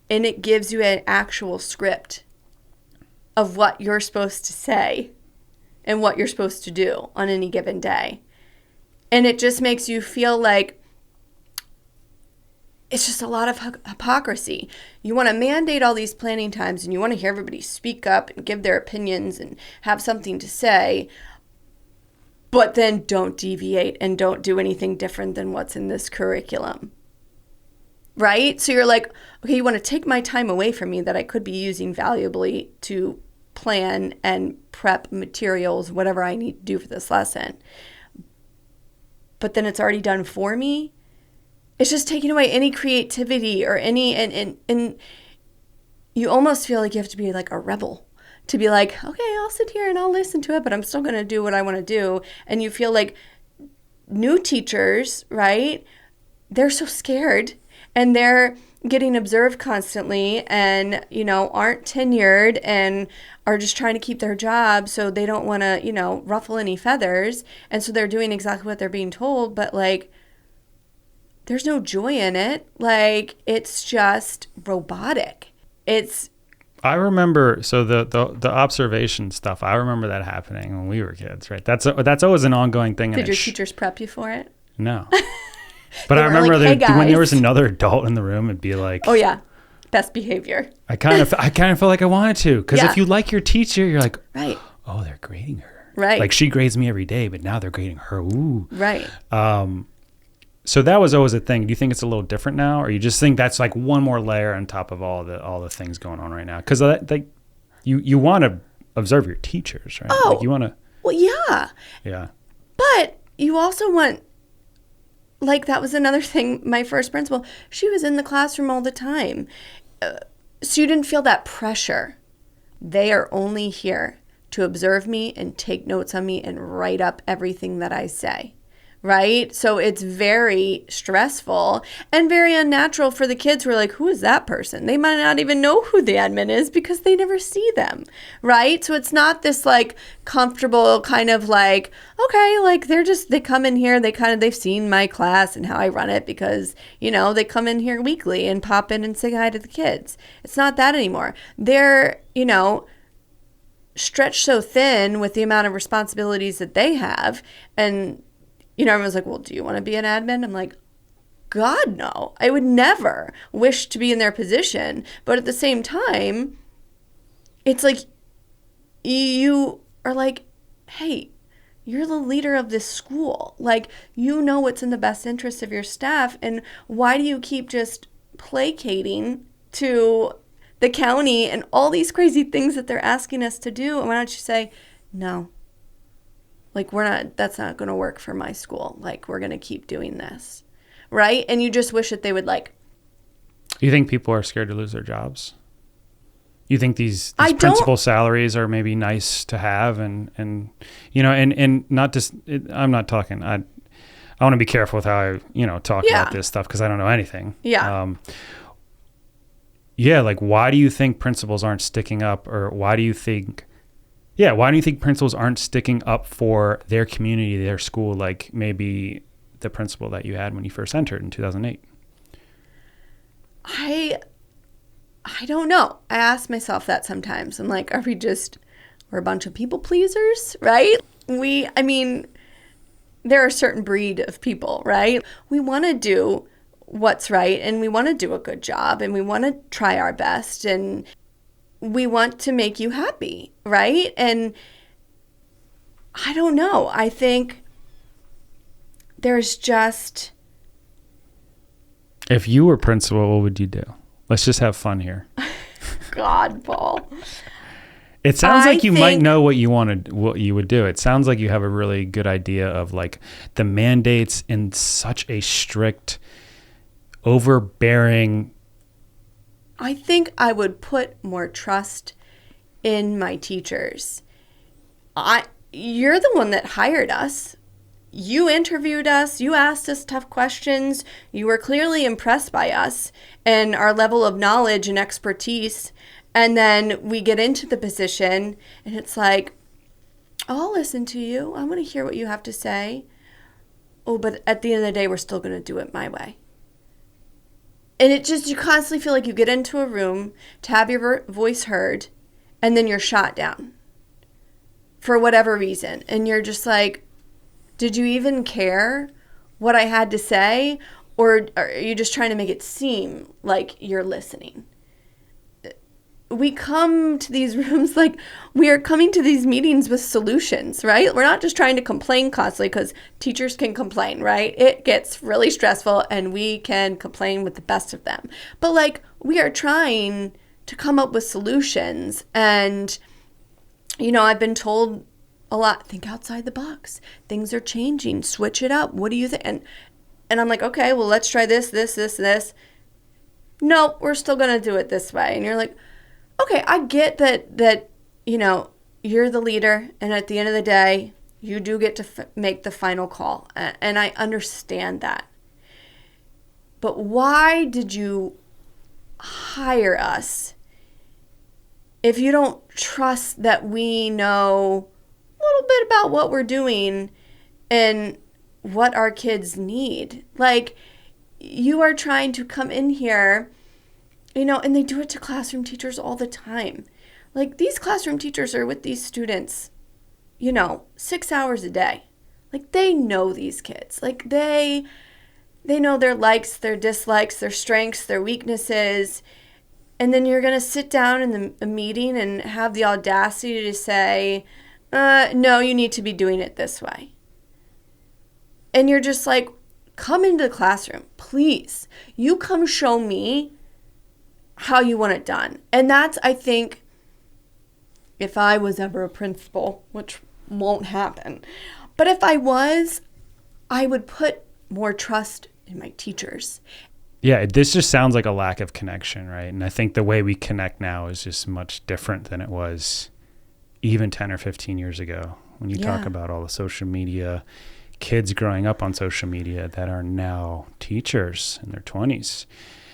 and it gives you an actual script of what you're supposed to say and what you're supposed to do on any given day. And it just makes you feel like it's just a lot of hypocrisy. You want to mandate all these planning times and you want to hear everybody speak up and give their opinions and have something to say, but then don't deviate and don't do anything different than what's in this curriculum. Right? So you're like, okay, you want to take my time away from me that I could be using valuably to plan and prep materials, whatever I need to do for this lesson. But then it's already done for me. It's just taking away any creativity or any, and you almost feel like you have to be like a rebel to be like, okay, I'll sit here and I'll listen to it, but I'm still going to do what I want to do. And you feel like new teachers, right? They're so scared and they're getting observed constantly and, you know, aren't tenured and are just trying to keep their job. So they don't want to, you know, ruffle any feathers. And so they're doing exactly what they're being told. But like, there's no joy in it. Like, it's just robotic. I remember, so the observation stuff, I remember that happening when we were kids, right? That's always an ongoing thing. Did your teachers prep you for it? No. But I remember like, hey, when there was another adult in the room, it'd be like, oh yeah, best behavior. I kind of felt like I wanted to, because if you like your teacher, you're like, right. Oh, they're grading her. Right. Like she grades me every day, but now they're grading her. Ooh. Right. So that was always a thing. Do you think it's a little different now, or you just think that's like one more layer on top of all the things going on right now? Because you want to observe your teachers, right? Oh, like you want to. Well, yeah. Yeah. But you also want, like, that was another thing. My first principal, she was in the classroom all the time, so you didn't feel that pressure. They are only here to observe me and take notes on me and write up everything that I say. right? So it's very stressful and very unnatural for the kids who are like, who is that person? They might not even know who the admin is because they never see them, right? So it's not this like comfortable kind of like, okay, like they come in here, they've seen my class and how I run it because, you know, they come in here weekly and pop in and say hi to the kids. It's not that anymore. They're, you know, stretched so thin with the amount of responsibilities that they have. And you know, everyone's like, well, do you want to be an admin? I'm like, God, no. I would never wish to be in their position. But at the same time, it's like you are like, hey, you're the leader of this school. Like, you know what's in the best interest of your staff. And why do you keep just placating to the county and all these crazy things that they're asking us to do? And why don't you say, no. Like, that's not going to work for my school. Like, we're going to keep doing this. Right? And you just wish that they would like. You think people are scared to lose their jobs? You think these principal salaries are maybe nice to have and you know, and not just, I'm not talking, I want to be careful with how I, you know, talk about this stuff because I don't know anything. Yeah. Like, why do you think principals aren't sticking up, or why do you think principals aren't sticking up for their community, their school, like maybe the principal that you had when you first entered in 2008? I don't know. I ask myself that sometimes. I'm like, we're a bunch of people pleasers, right? There are a certain breed of people, right? We want to do what's right, and we want to do a good job, and we want to try our best, and we want to make you happy, right? And I don't know. I think there's just... If you were principal, what would you do? Let's just have fun here. God, Paul. It sounds like you might know what you would do. It sounds like you have a really good idea of like the mandates in such a strict, overbearing... I think I would put more trust in my teachers. You're the one that hired us. You interviewed us. You asked us tough questions. You were clearly impressed by us and our level of knowledge and expertise. And then we get into the position and it's like, I'll listen to you. I want to hear what you have to say. Oh, but at the end of the day, we're still going to do it my way. And it just, you constantly feel like you get into a room to have your voice heard, and then you're shot down for whatever reason. And you're just like, did you even care what I had to say? Or are you just trying to make it seem like you're listening? We come to these rooms like we are coming to these meetings with solutions, right? We're not just trying to complain constantly, because teachers can complain, right? It gets really stressful and we can complain with the best of them. But like, we are trying to come up with solutions. And, you know, I've been told a lot, think outside the box. Things are changing. Switch it up. What do you think? And I'm like, okay, well, let's try this. Nope, we're still going to do it this way. And you're like, okay, I get that, you know, you're the leader, and at the end of the day, you do get to make the final call, and I understand that. But why did you hire us if you don't trust that we know a little bit about what we're doing and what our kids need? Like, you are trying to come in here, you know, and they do it to classroom teachers all the time. Like, these classroom teachers are with these students, you know, 6 hours a day. Like, they know these kids. Like, they know their likes, their dislikes, their strengths, their weaknesses. And then you're going to sit down in a meeting and have the audacity to say, no, you need to be doing it this way. And you're just like, come into the classroom, please. You come show me how you want it done. And that's, I think, if I was ever a principal, which won't happen, but if I was, I would put more trust in my teachers. Yeah, this just sounds like a lack of connection, right? And I think the way we connect now is just much different than it was even 10 or 15 years ago. When you talk about all the social media, kids growing up on social media that are now teachers in their 20s.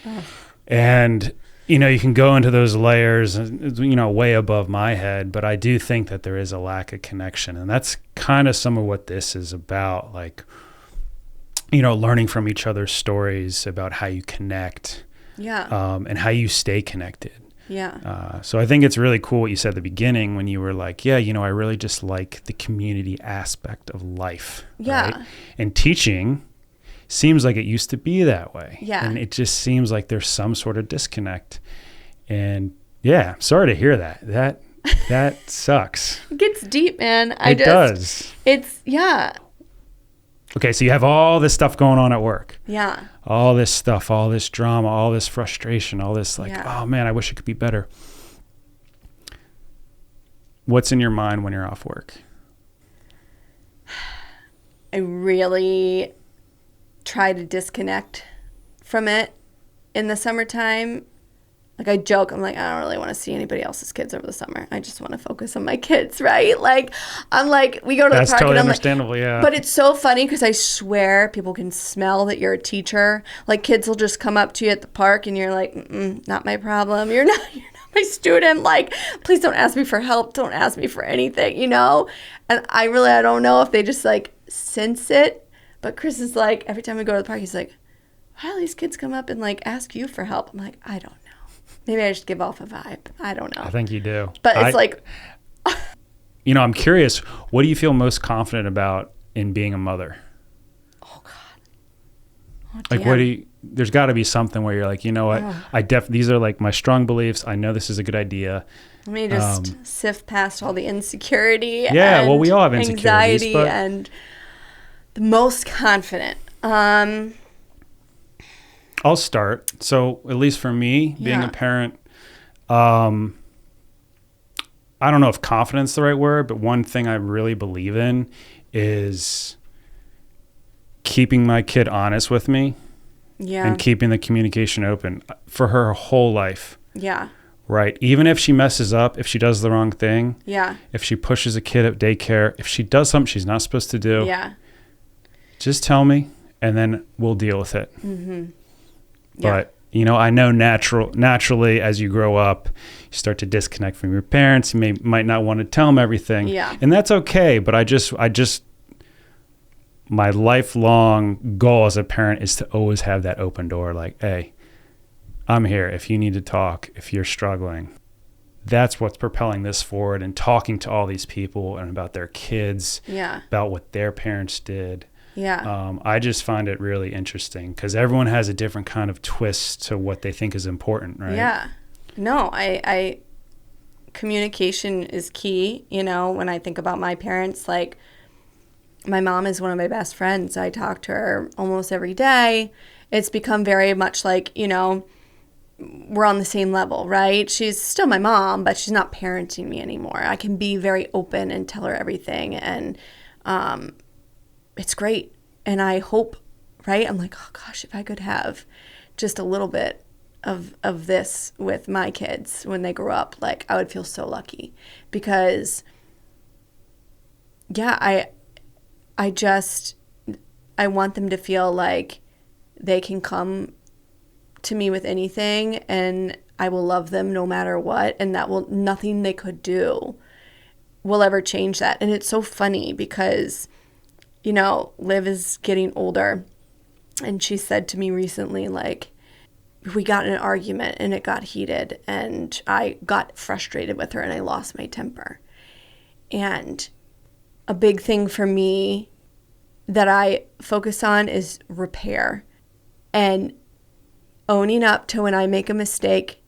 Oh. And, you can go into those layers, way above my head, but I do think that there is a lack of connection. And that's kind of some of what this is about, like, learning from each other's stories about how you connect, and how you stay connected. Yeah. So I think it's really cool what you said at the beginning when you were like, I really just like the community aspect of life. Yeah. Right? And teaching seems like it used to be that way. Yeah. And it just seems like there's some sort of disconnect. And sorry to hear that. That sucks. It gets deep, man. It does. It's, yeah. Okay, so you have all this stuff going on at work. Yeah. All this stuff, all this drama, all this frustration, all this oh man, I wish it could be better. What's in your mind when you're off work? I really try to disconnect from it in the summertime. Like, I joke, I'm like, I don't really want to see anybody else's kids over the summer. I just want to focus on my kids, right? Like, I'm like, we go to the park. That's totally and I'm understandable, like, yeah. But it's so funny because I swear people can smell that you're a teacher. Like, kids will just come up to you at the park and you're like, not my problem. You're not my student. Like, please don't ask me for help. Don't ask me for anything, And I don't know if they just like sense it. But Chris is like, every time we go to the park, he's like, why do these kids come up and like ask you for help? I'm like, I don't know. Maybe I just give off a vibe. I don't know. I think you do. But it's like... I'm curious, what do you feel most confident about in being a mother? Oh, God. Like, there's got to be something where you're like, you know what? These are like my strong beliefs. I know this is a good idea. Let me just sift past all the insecurity. Yeah, well, we all have insecurities. Anxiety and the most confident. I'll start. So at least for me, being a parent, I don't know if confidence is the right word, but one thing I really believe in is keeping my kid honest with me and keeping the communication open for her whole life. Yeah. Right. Even if she messes up, if she does the wrong thing, if she pushes a kid at daycare, if she does something she's not supposed to do, just tell me and then we'll deal with it. Mm-hmm. But, I know naturally as you grow up, you start to disconnect from your parents. You might not want to tell them everything. Yeah. And that's okay. But I just, my lifelong goal as a parent is to always have that open door. Like, hey, I'm here. If you need to talk, if you're struggling, that's what's propelling this forward, and talking to all these people and about their kids, about what their parents did. Yeah. I just find it really interesting because everyone has a different kind of twist to what they think is important, right? Yeah. No, I communication is key. When I think about my parents, like, my mom is one of my best friends. I talk to her almost every day. It's become very much like, we're on the same level, right? She's still my mom, but she's not parenting me anymore. I can be very open and tell her everything. And, it's great. And I hope, right? I'm like, oh gosh, if I could have just a little bit of this with my kids when they grow up, like, I would feel so lucky because I want them to feel like they can come to me with anything and I will love them no matter what. And nothing they could do will ever change that. And it's so funny because Liv is getting older, and she said to me recently, like, we got in an argument and it got heated and I got frustrated with her and I lost my temper. And a big thing for me that I focus on is repair and owning up to when I make a mistake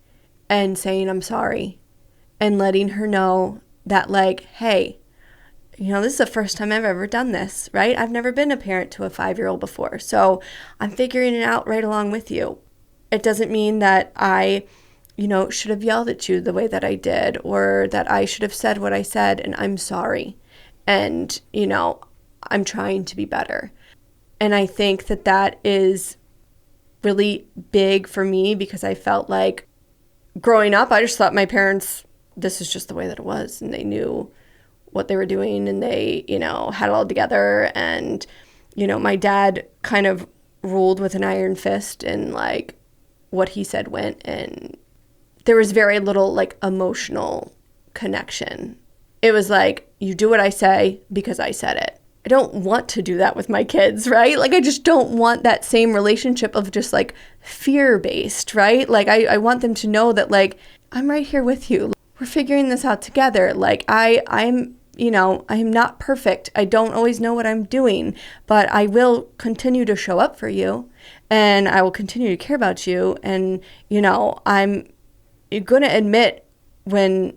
and saying I'm sorry and letting her know that, like, hey, this is the first time I've ever done this, right? I've never been a parent to a 5-year-old before. So I'm figuring it out right along with you. It doesn't mean that I, should have yelled at you the way that I did or that I should have said what I said, and I'm sorry. And, I'm trying to be better. And I think that is really big for me because I felt like growing up, I just thought my parents, this is just the way that it was. And they knew what they were doing and they, had it all together. And my dad kind of ruled with an iron fist, and like what he said went, and there was very little like emotional connection. It was like, you do what I say because I said it. I don't want to do that with my kids, right? Like, I just don't want that same relationship of just like fear-based, right? Like, I want them to know that like, I'm right here with you. We're figuring this out together. Like, I'm not perfect. I don't always know what I'm doing, but I will continue to show up for you, and I will continue to care about you. And, I'm going to admit when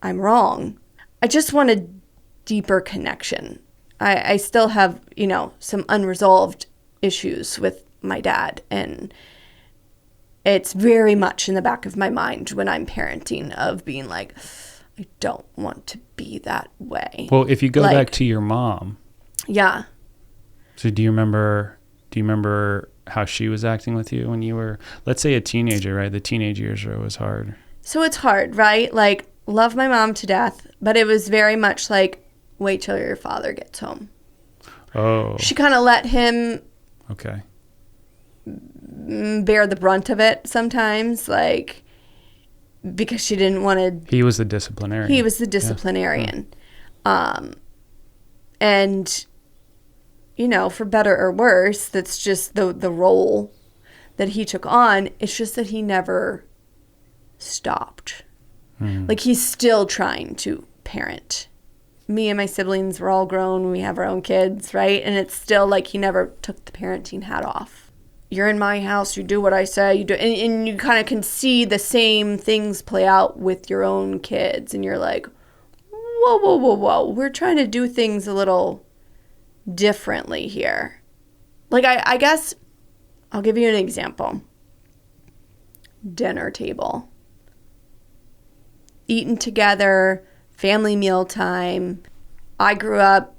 I'm wrong. I just want a deeper connection. I still have, some unresolved issues with my dad, and it's very much in the back of my mind when I'm parenting of being like, I don't want to be that way. Well, if you go back to your mom. Yeah. So do you remember how she was acting with you when you were, let's say, a teenager, right? The teenage years are always hard. So it's hard, right? Like, love my mom to death, but it was very much like, wait till your father gets home. Oh. She kind of let him bear the brunt of it sometimes, like, because she didn't want to. He was the disciplinarian. Yeah. And, for better or worse, that's just the role that he took on. It's just that he never stopped. Like, he's still trying to parent. Me and my siblings were all grown. We have our own kids, right? And it's still like he never took the parenting hat off. You're in my house. You do what I say. You do, and you kind of can see the same things play out with your own kids. And you're like, whoa, whoa, whoa, whoa. We're trying to do things a little differently here. Like, I guess I'll give you an example. Dinner table. Eating together, family meal time. I grew up,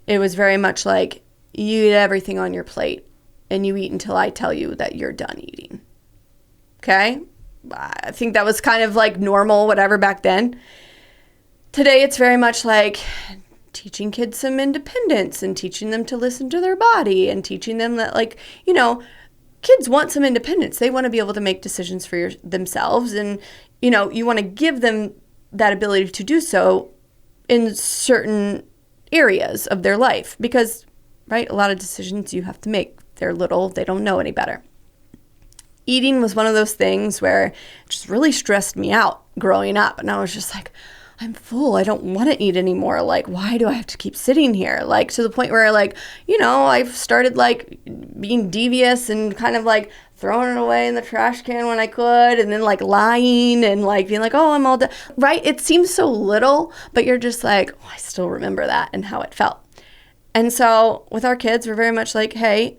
it was very much like, you eat everything on your plate and you eat until I tell you that you're done eating. Okay? I think that was kind of like normal, whatever, back then. Today, it's very much like teaching kids some independence and teaching them to listen to their body and teaching them that, like, kids want some independence. They want to be able to make decisions for themselves, and you want to give them that ability to do so in certain areas of their life, because, right, a lot of decisions you have to make. They're little, they don't know any better. Eating was one of those things where it just really stressed me out growing up, and I was just like, I'm full. I don't want to eat anymore. Like, why do I have to keep sitting here? Like, to the point where, like, I've started, like, being devious and kind of, like, throwing it away in the trash can when I could, and then, like, lying and, like, being like, oh, I'm all done. Right? It seems so little, but you're just like, oh, I still remember that and how it felt. And so with our kids, we're very much like, hey,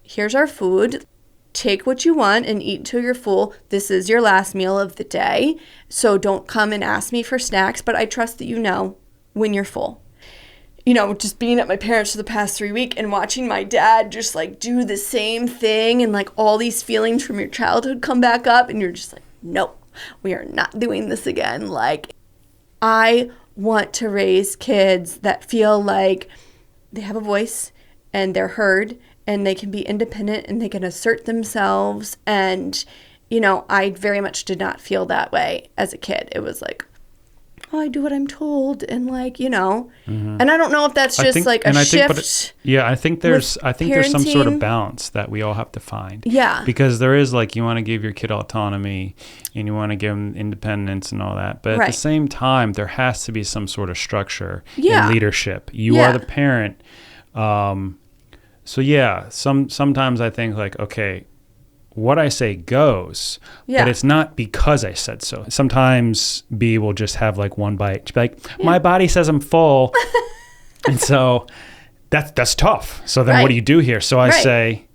here's our food. Take what you want and eat until you're full. This is your last meal of the day. So don't come and ask me for snacks, but I trust that you know when you're full. Just being at my parents for the past 3 weeks and watching my dad just like do the same thing, and like all these feelings from your childhood come back up, and you're just like, no, we are not doing this again. Like, I want to raise kids that feel like they have a voice and they're heard, and they can be independent and they can assert themselves. And, I very much did not feel that way as a kid. It was like, oh, I do what I'm told. And like, mm-hmm. And I don't know if that's just shift. I think there's some sort of balance that we all have to find. Yeah. Because there is, like, you want to give your kid autonomy and you want to give them independence and all that. But at the same time, there has to be some sort of structure and leadership. You are the parent. Sometimes I think, like, okay, what I say goes, but it's not because I said so. Sometimes B will just have like one bite. She'll be like, my body says I'm full. And so that's tough. So then what do you do here? So I say,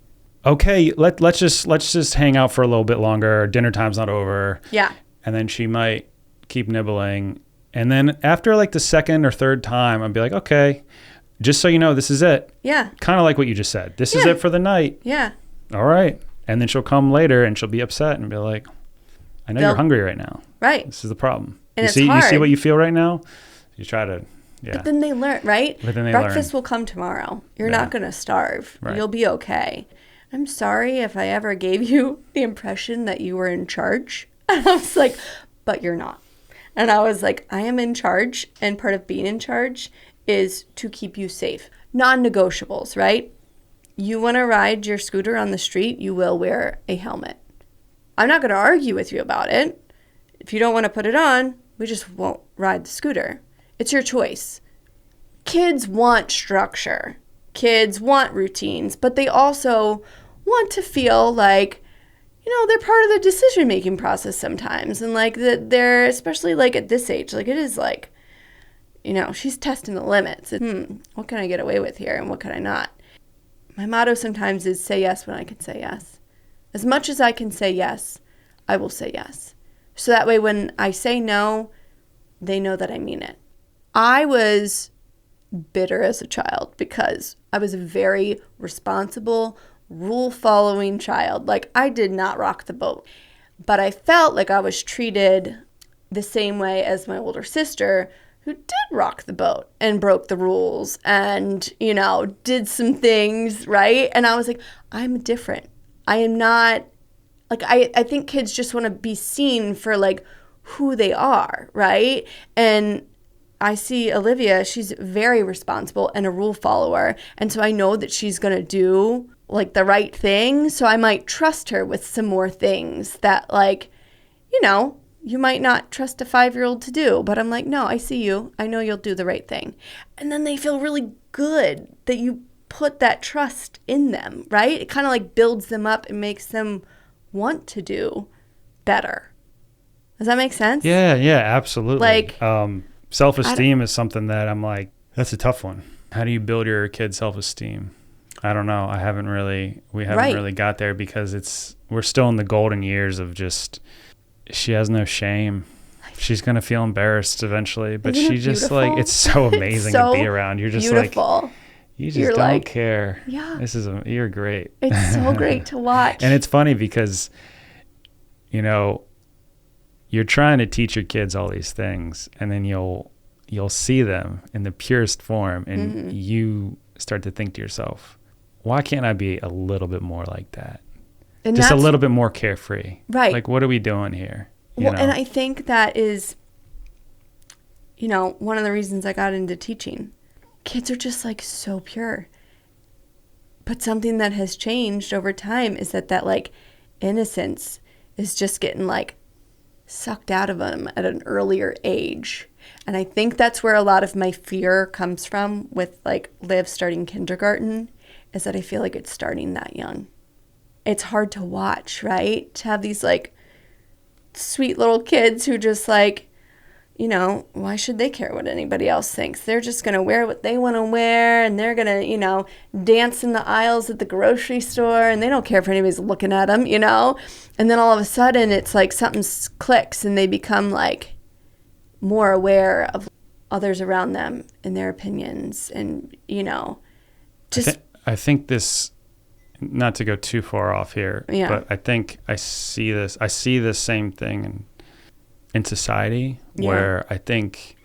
okay, let's just hang out for a little bit longer. Dinner time's not over. Yeah. And then she might keep nibbling. And then after like the second or third time, I'd be like, okay, just so you know, this is it. Yeah. Kind of like what you just said. This is it for the night. Yeah. All right. And then she'll come later and she'll be upset and be like, I know you're hungry right now. Right. This is the problem. And you see what you feel right now? You try to Yeah. But then they learn, right? But then they Breakfast will come tomorrow. You're not going to starve. Right. You'll be okay. I'm sorry if I ever gave you the impression that you were in charge. And I was like, but you're not. And I was like, I am in charge. And part of being in charge is to keep you safe. Non-negotiables, right? You want to ride your scooter on the street, you will wear a helmet. I'm not going to argue with you about it. If you don't want to put it on, we just won't ride the scooter. It's your choice. Kids want structure. Kids want routines, but they also want to feel like, they're part of the decision-making process sometimes. And like that they're, especially like at this age, like it is like, she's testing the limits. What can I get away with here and what can I not? My motto sometimes is say yes when I can say yes. As much as I can say yes, I will say yes. So that way when I say no, they know that I mean it. I was bitter as a child because I was a very responsible, rule-following child. Like, I did not rock the boat. But I felt like I was treated the same way as my older sister, who did rock the boat and broke the rules and, did some things, right? And I was like, I'm different. I am not, like, I think kids just want to be seen for, like, who they are, right? And I see Olivia, she's very responsible and a rule follower. And so I know that she's going to do, like, the right thing. So I might trust her with some more things that, like, you might not trust a 5-year-old to do, but I'm like, no, I see you. I know you'll do the right thing. And then they feel really good that you put that trust in them, right? It kind of like builds them up and makes them want to do better. Does that make sense? Yeah, absolutely. Like, self-esteem is something that I'm like, that's a tough one. How do you build your kid's self-esteem? I don't know. We haven't really got there because we're still in the golden years of just, she has no shame. She's going to feel embarrassed eventually, but she just beautiful? It's so amazing to be around. You're just beautiful. Like, you just don't care. Yeah. You're great. It's so great to watch. And it's funny because, you're trying to teach your kids all these things and then you'll see them in the purest form and you start to think to yourself, why can't I be a little bit more like that? And just a little bit more carefree. Right. Like, what are we doing here? And I think that is, one of the reasons I got into teaching. Kids are just like so pure. But something that has changed over time is that like innocence is just getting like sucked out of them at an earlier age. And I think that's where a lot of my fear comes from with like Liv starting kindergarten, is that I feel like it's starting that young. It's hard to watch, right? To have these like sweet little kids who just like, why should they care what anybody else thinks? They're just going to wear what they want to wear and they're going to, dance in the aisles at the grocery store and they don't care if anybody's looking at them, And then all of a sudden it's like something clicks and they become like more aware of others around them and their opinions and, just. I think this, not to go too far off here, but I think I see the same thing in society where I think,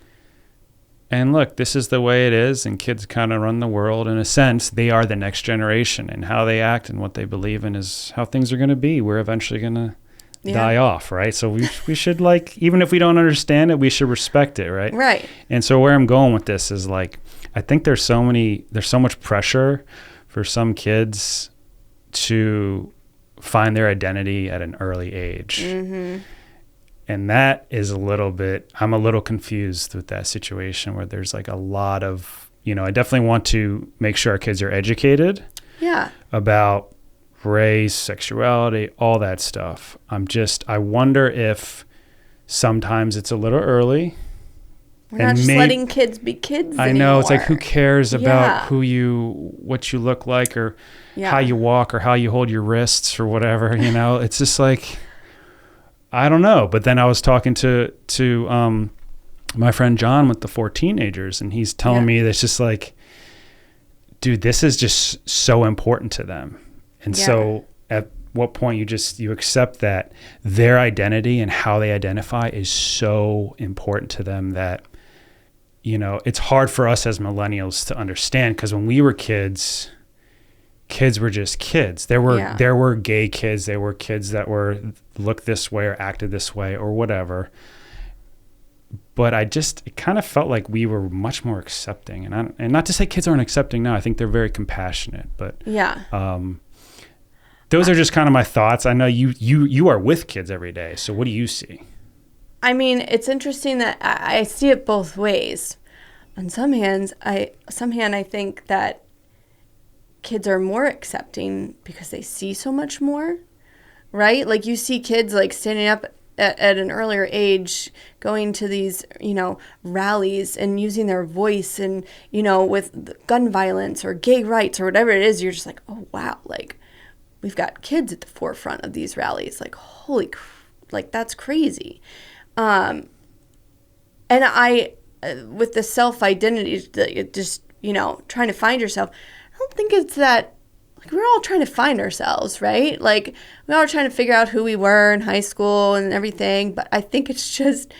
and look, this is the way it is and kids kind of run the world in a sense. They are the next generation and how they act and what they believe in is how things are going to be. We're eventually going to die off, right? So we should like, even if we don't understand it, we should respect it, right? Right. And so where I'm going with this is like, I think there's so much pressure for some kids to find their identity at an early age. Mm-hmm. And that is I'm a little confused with that situation where there's like a lot of, I definitely want to make sure our kids are educated about race, sexuality, all that stuff. I wonder if sometimes it's a little early. We're not just letting kids be kids anymore. I know. It's like, who cares about what you look like or how you walk or how you hold your wrists or whatever, It's just like, I don't know. But then I was talking to my friend John with the 4 teenagers and he's telling me that's just like, dude, this is just so important to them. And so at what point you accept that their identity and how they identify is so important to them that it's hard for us as millennials to understand, because when we were kids were just kids. There were gay kids. There were kids that were looked this way or acted this way or whatever. But it kind of felt like we were much more accepting. And not to say kids aren't accepting now. I think they're very compassionate. But those are just kind of my thoughts. I know you are with kids every day. So what do you see? I mean, it's interesting that I see it both ways. On some hand, I think that kids are more accepting because they see so much more, right? Like you see kids like standing up at an earlier age, going to these, rallies and using their voice, and, with gun violence or gay rights or whatever it is, you're just like, oh, wow, like we've got kids at the forefront of these rallies. Like, that's crazy. And with the self-identity, just, trying to find yourself, I don't think it's that, like, we're all trying to find ourselves, right? Like, we all trying to figure out who we were in high school and everything. But I think it's just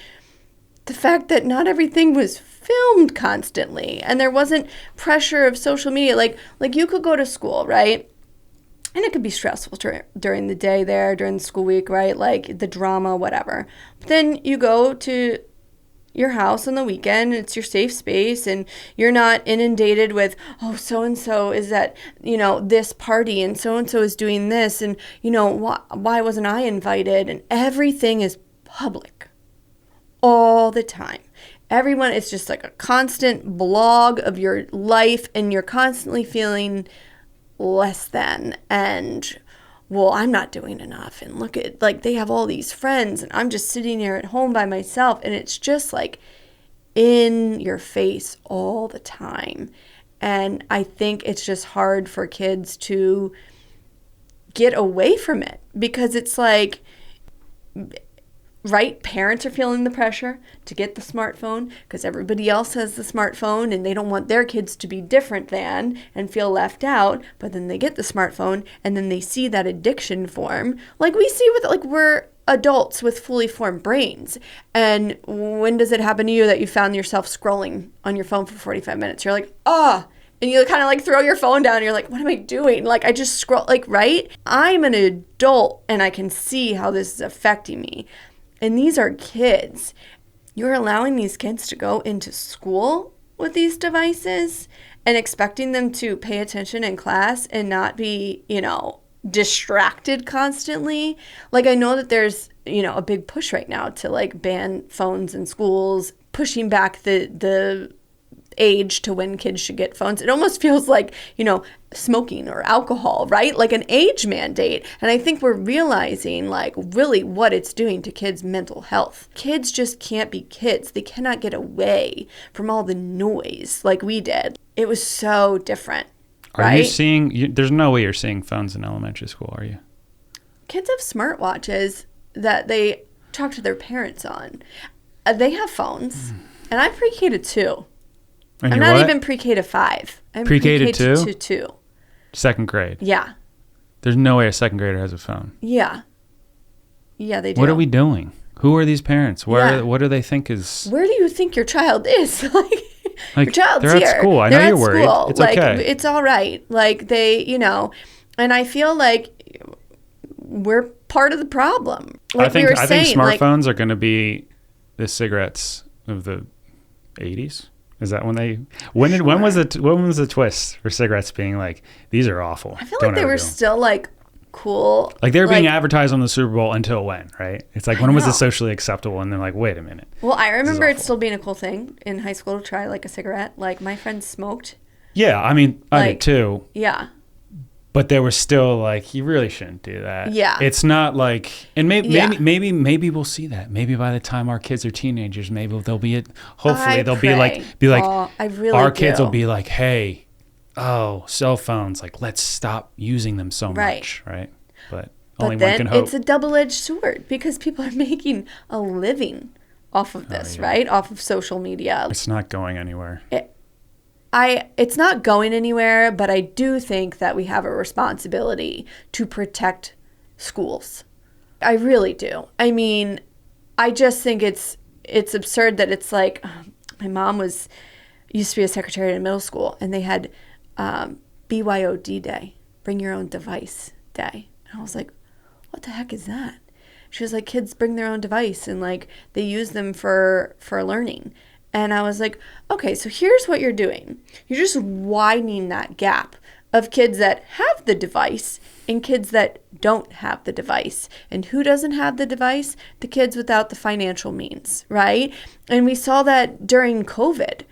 the fact that not everything was filmed constantly, and there wasn't pressure of social media. Like you could go to school, right? And it could be stressful during the day there, during the school week, right? Like the drama, whatever. But then you go to your house on the weekend, it's your safe space, and you're not inundated with, oh, so-and-so is at, this party, and so-and-so is doing this, and, why wasn't I invited? And everything is public all the time. Everyone, it's just like a constant blog of your life, and you're constantly feeling less than, and, well, I'm not doing enough, and look at, like, they have all these friends, and I'm just sitting here at home by myself, and it's just like in your face all the time. And I think it's just hard for kids to get away from it, because it's like, right, parents are feeling the pressure to get the smartphone because everybody else has the smartphone, and they don't want their kids to be different than and feel left out. But then they get the smartphone, and then they see that addiction form, like we see with, like, we're adults with fully formed brains. And when does it happen to you that you found yourself scrolling on your phone for 45 minutes? You're like, and you kind of like throw your phone down, and you're like, what am I doing? Like, I just scroll, like, right? I'm an adult, and I can see how this is affecting me. And these are kids. You're allowing these kids to go into school with these devices and expecting them to pay attention in class and not be, distracted constantly. Like, I know that there's, a big push right now to, like, ban phones in schools, pushing back the age to when kids should get phones. It almost feels like, smoking or alcohol, right? Like an age mandate. And I think we're realizing, like, really what it's doing to kids' mental health. Kids just can't be kids. They cannot get away from all the noise like we did. It was so different. Right? Are you seeing, there's no way you're seeing phones in elementary school, are you? Kids have smartwatches that they talk to their parents on. They have phones. And I'm pre-K to 2. And I'm not even pre-K to 5. I'm pre-K to 2? To 2. Second grade? Yeah. There's no way a second grader has a phone. Yeah. Yeah, they do. What are we doing? Who are these parents? What do they think is... Where do you think your child is? Your child's they're here. At school. I know you're worried. It's like, okay. It's all right. Like, they, and I feel like we're part of the problem. Like I think smartphones are going to be the cigarettes of the 80s. Is that when they... When was the twist for cigarettes being like, these are awful? I feel like they were still, like, cool. Like, they were being advertised on the Super Bowl until when, right? It's like, when was it socially acceptable? And they're like, wait a minute. Well, I remember it still being a cool thing in high school to try, like, a cigarette. Like, my friends smoked. Yeah, I mean, I did too. Yeah. But they were still like, you really shouldn't do that. Yeah. It's not like, and maybe we'll see that. Maybe by the time our kids are teenagers, maybe they'll be, hopefully they'll be like, I really our kids will be like, hey, cell phones, like, let's stop using them so much, right? But only one can hope. It's a double-edged sword because people are making a living off of this, right? Off of social media. It's not going anywhere. It's not going anywhere, but I do think that we have a responsibility to protect schools. I really do. I mean, I just think it's absurd that it's like My mom used to be a secretary in middle school, and they had BYOD day, bring your own device day. And I was like, what the heck is that? She was like, kids bring their own device and like they use them for learning. And I was like, okay, so here's what you're doing. You're just widening that gap of kids that have the device and kids that don't have the device. And who doesn't have the device? The kids without the financial means, right? And we saw that during COVID.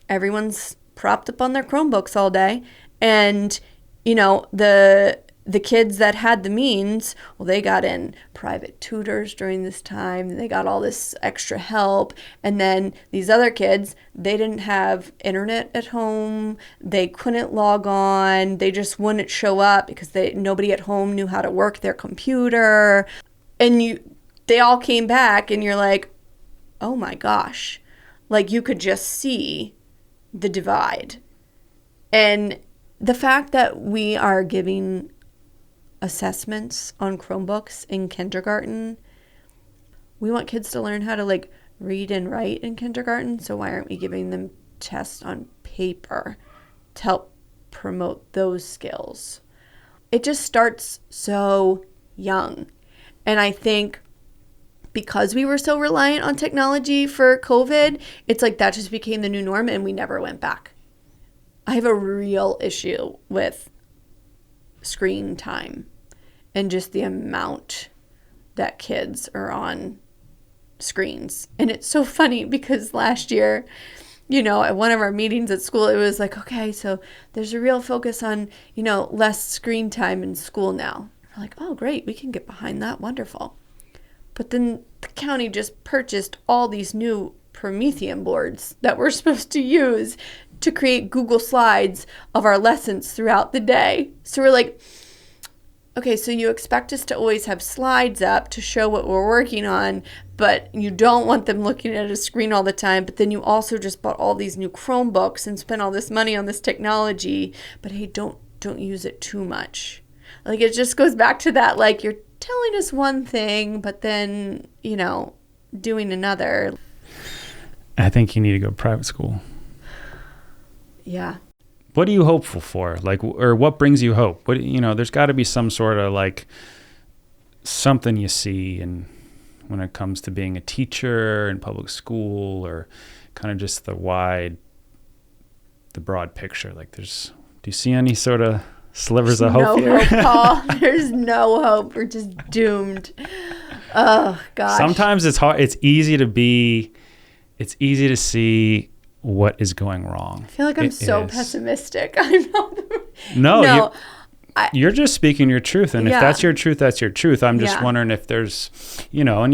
Everyone's propped up on their Chromebooks all day. And, you know, the kids that had the means, well, they got in private tutors during this time. They got all this extra help. And then these other kids, they didn't have internet at home. They couldn't log on. They just wouldn't show up because nobody at home knew how to work their computer. And they all came back and you're like, oh my gosh. Like you could just see the divide. And the fact that we are giving assessments on Chromebooks in kindergarten, we want kids to learn how to like read and write in kindergarten, so why aren't we giving them tests on paper to help promote those skills? It just starts so young. And I think because we were so reliant on technology for COVID, it's like that just became the new norm and we never went back. I have a real issue with screen time and just the amount that kids are on screens. And it's so funny because last year, you know, at one of our meetings at school, it was like, okay, so there's a real focus on, you know, less screen time in school now. We're like, oh, great, we can get behind that. Wonderful. But then the county just purchased all these new Promethean boards that we're supposed to use to create Google Slides of our lessons throughout the day. So we're like, okay, so you expect us to always have slides up to show what we're working on, but you don't want them looking at a screen all the time. But then you also just bought all these new Chromebooks and spent all this money on this technology. But hey, don't use it too much. Like it just goes back to that, like you're telling us one thing, but then, you know, doing another. I think you need to go to private school. Yeah. What are you hopeful for? Like, or what brings you hope? What, you know, there's got to be some sort of like something you see, and when it comes to being a teacher in public school, or kind of just the broad picture. Like, do you see any sort of slivers of hope here? No hope, Paul. There's no hope. We're just doomed. Oh gosh. Sometimes it's hard. It's easy to see what is going wrong. I feel like I'm so pessimistic. I'm not. No. You're just speaking your truth. And if that's your truth, that's your truth. I'm just wondering if there's, you know, and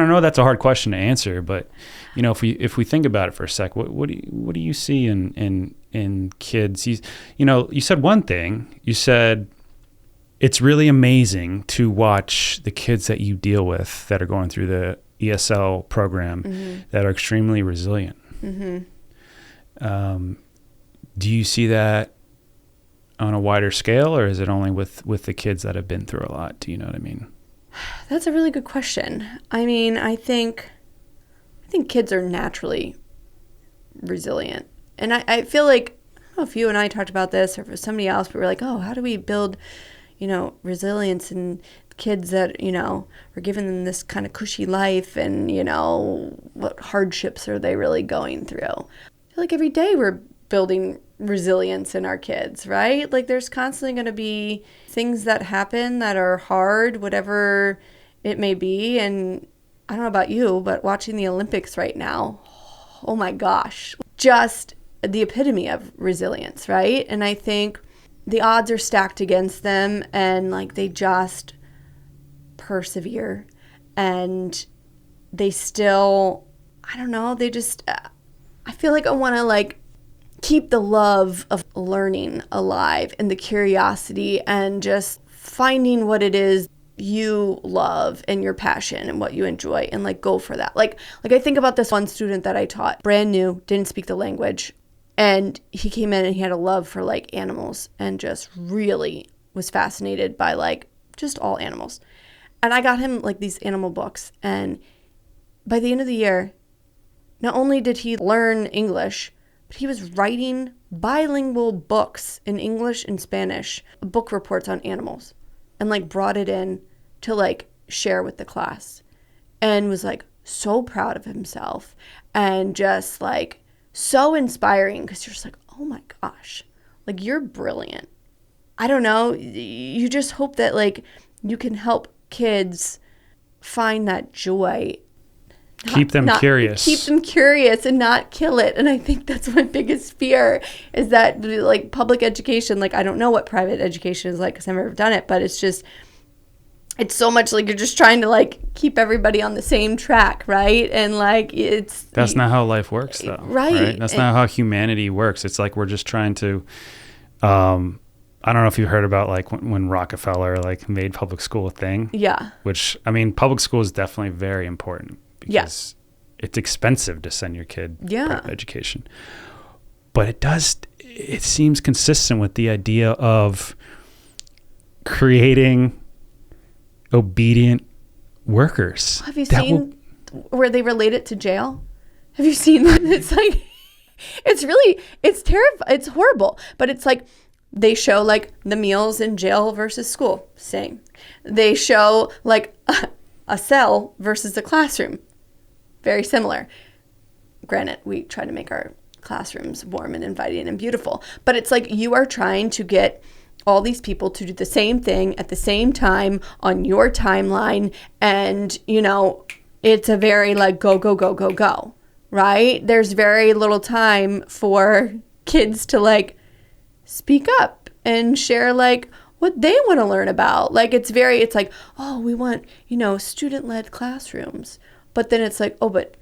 I know that's a hard question to answer, but, you know, if we think about it for a sec, what do you see in kids? You know, you said one thing. You said it's really amazing to watch the kids that you deal with that are going through the ESL program that are extremely resilient. Mm-hmm. Do you see that on a wider scale, or is it only with the kids that have been through a lot? Do you know what I mean? That's a really good question. I mean, I think kids are naturally resilient. And I feel like, I don't know if you and I talked about this or if it was somebody else, but we're like, oh, how do we build, you know, resilience in kids that, you know, we're giving them this kind of cushy life, and, you know, what hardships are they really going through? I feel like every day we're building resilience in our kids, right? Like there's constantly going to be things that happen that are hard, whatever it may be. And I don't know about you, but watching the Olympics right now, oh my gosh, just the epitome of resilience, right? And I think the odds are stacked against them, and like they just persevere, and they still, I don't know, they just, I feel like I want to like keep the love of learning alive and the curiosity and just finding what it is you love and your passion and what you enjoy, and like go for that. Like I think about this one student that I taught, brand new, didn't speak the language, and he came in and he had a love for like animals and just really was fascinated by like just all animals. And I got him like these animal books, and by the end of the year, not only did he learn English, but he was writing bilingual books in English and Spanish, book reports on animals, and like brought it in to like share with the class, and was like so proud of himself and just like so inspiring, because you're just like, oh my gosh, like you're brilliant. I don't know. You just hope that like you can help kids find that joy. Keep them curious. Keep them curious and not kill it. And I think that's my biggest fear, is that like public education, like I don't know what private education is like because I've never done it, but it's just, it's so much like you're just trying to like keep everybody on the same track, right? And like that's not how life works though. Right. That's not how humanity works. It's like we're just trying to, I don't know if you heard about like when Rockefeller like made public school a thing. Yeah. Which, I mean, public school is definitely very important because it's expensive to send your kid private education. But it seems consistent with the idea of creating obedient workers. Have you seen where they relate it to jail? Have you seen that? It's like, it's terrifying. It's horrible. But it's like, they show like the meals in jail versus school. Same. They show like a cell versus a classroom. Very similar. Granted, we try to make our classrooms warm and inviting and beautiful. But it's like you are trying to get all these people to do the same thing at the same time on your timeline. And, you know, it's a very like go, go, go, go, go. Right? There's very little time for kids to like speak up and share like what they want to learn about. Like it's like, oh, we want, you know, student-led classrooms. But then it's like, oh, but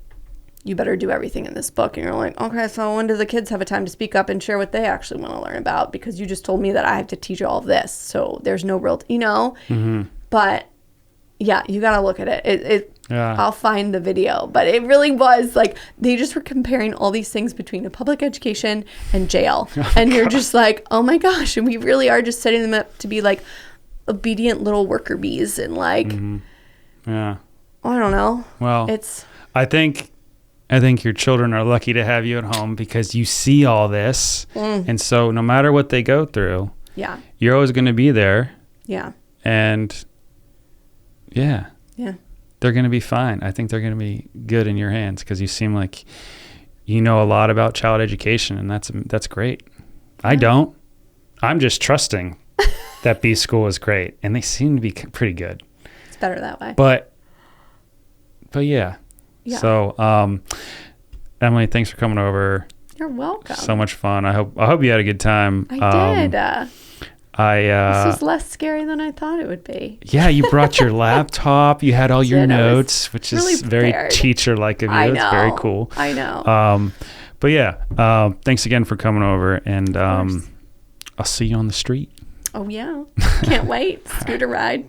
you better do everything in this book. And you're like, okay, so when do the kids have a time to speak up and share what they actually want to learn about? Because you just told me that I have to teach all of this. So there's no real, you know, but yeah, you got to look at it. I'll find the video, but it really was like, they just were comparing all these things between a public education and jail. And you're just like, oh my gosh. And we really are just setting them up to be like obedient little worker bees and like, I don't know. Well, I think your children are lucky to have you at home because you see all this. And so no matter what they go through, you're always going to be there. Yeah. And they're going to be fine. I think they're going to be good in your hands because you seem like you know a lot about child education, and that's great. I don't. I'm just trusting that B School is great, and they seem to be pretty good. It's better that way. But yeah. So, Emily, thanks for coming over. You're welcome. So much fun. I hope you had a good time. I did. This was less scary than I thought it would be. Yeah, you brought your laptop. You had all your notes, which is really very teacher-like of you. It's very cool. I know. But yeah, thanks again for coming over, and I'll see you on the street. Oh, yeah. Can't wait. Scooter ride.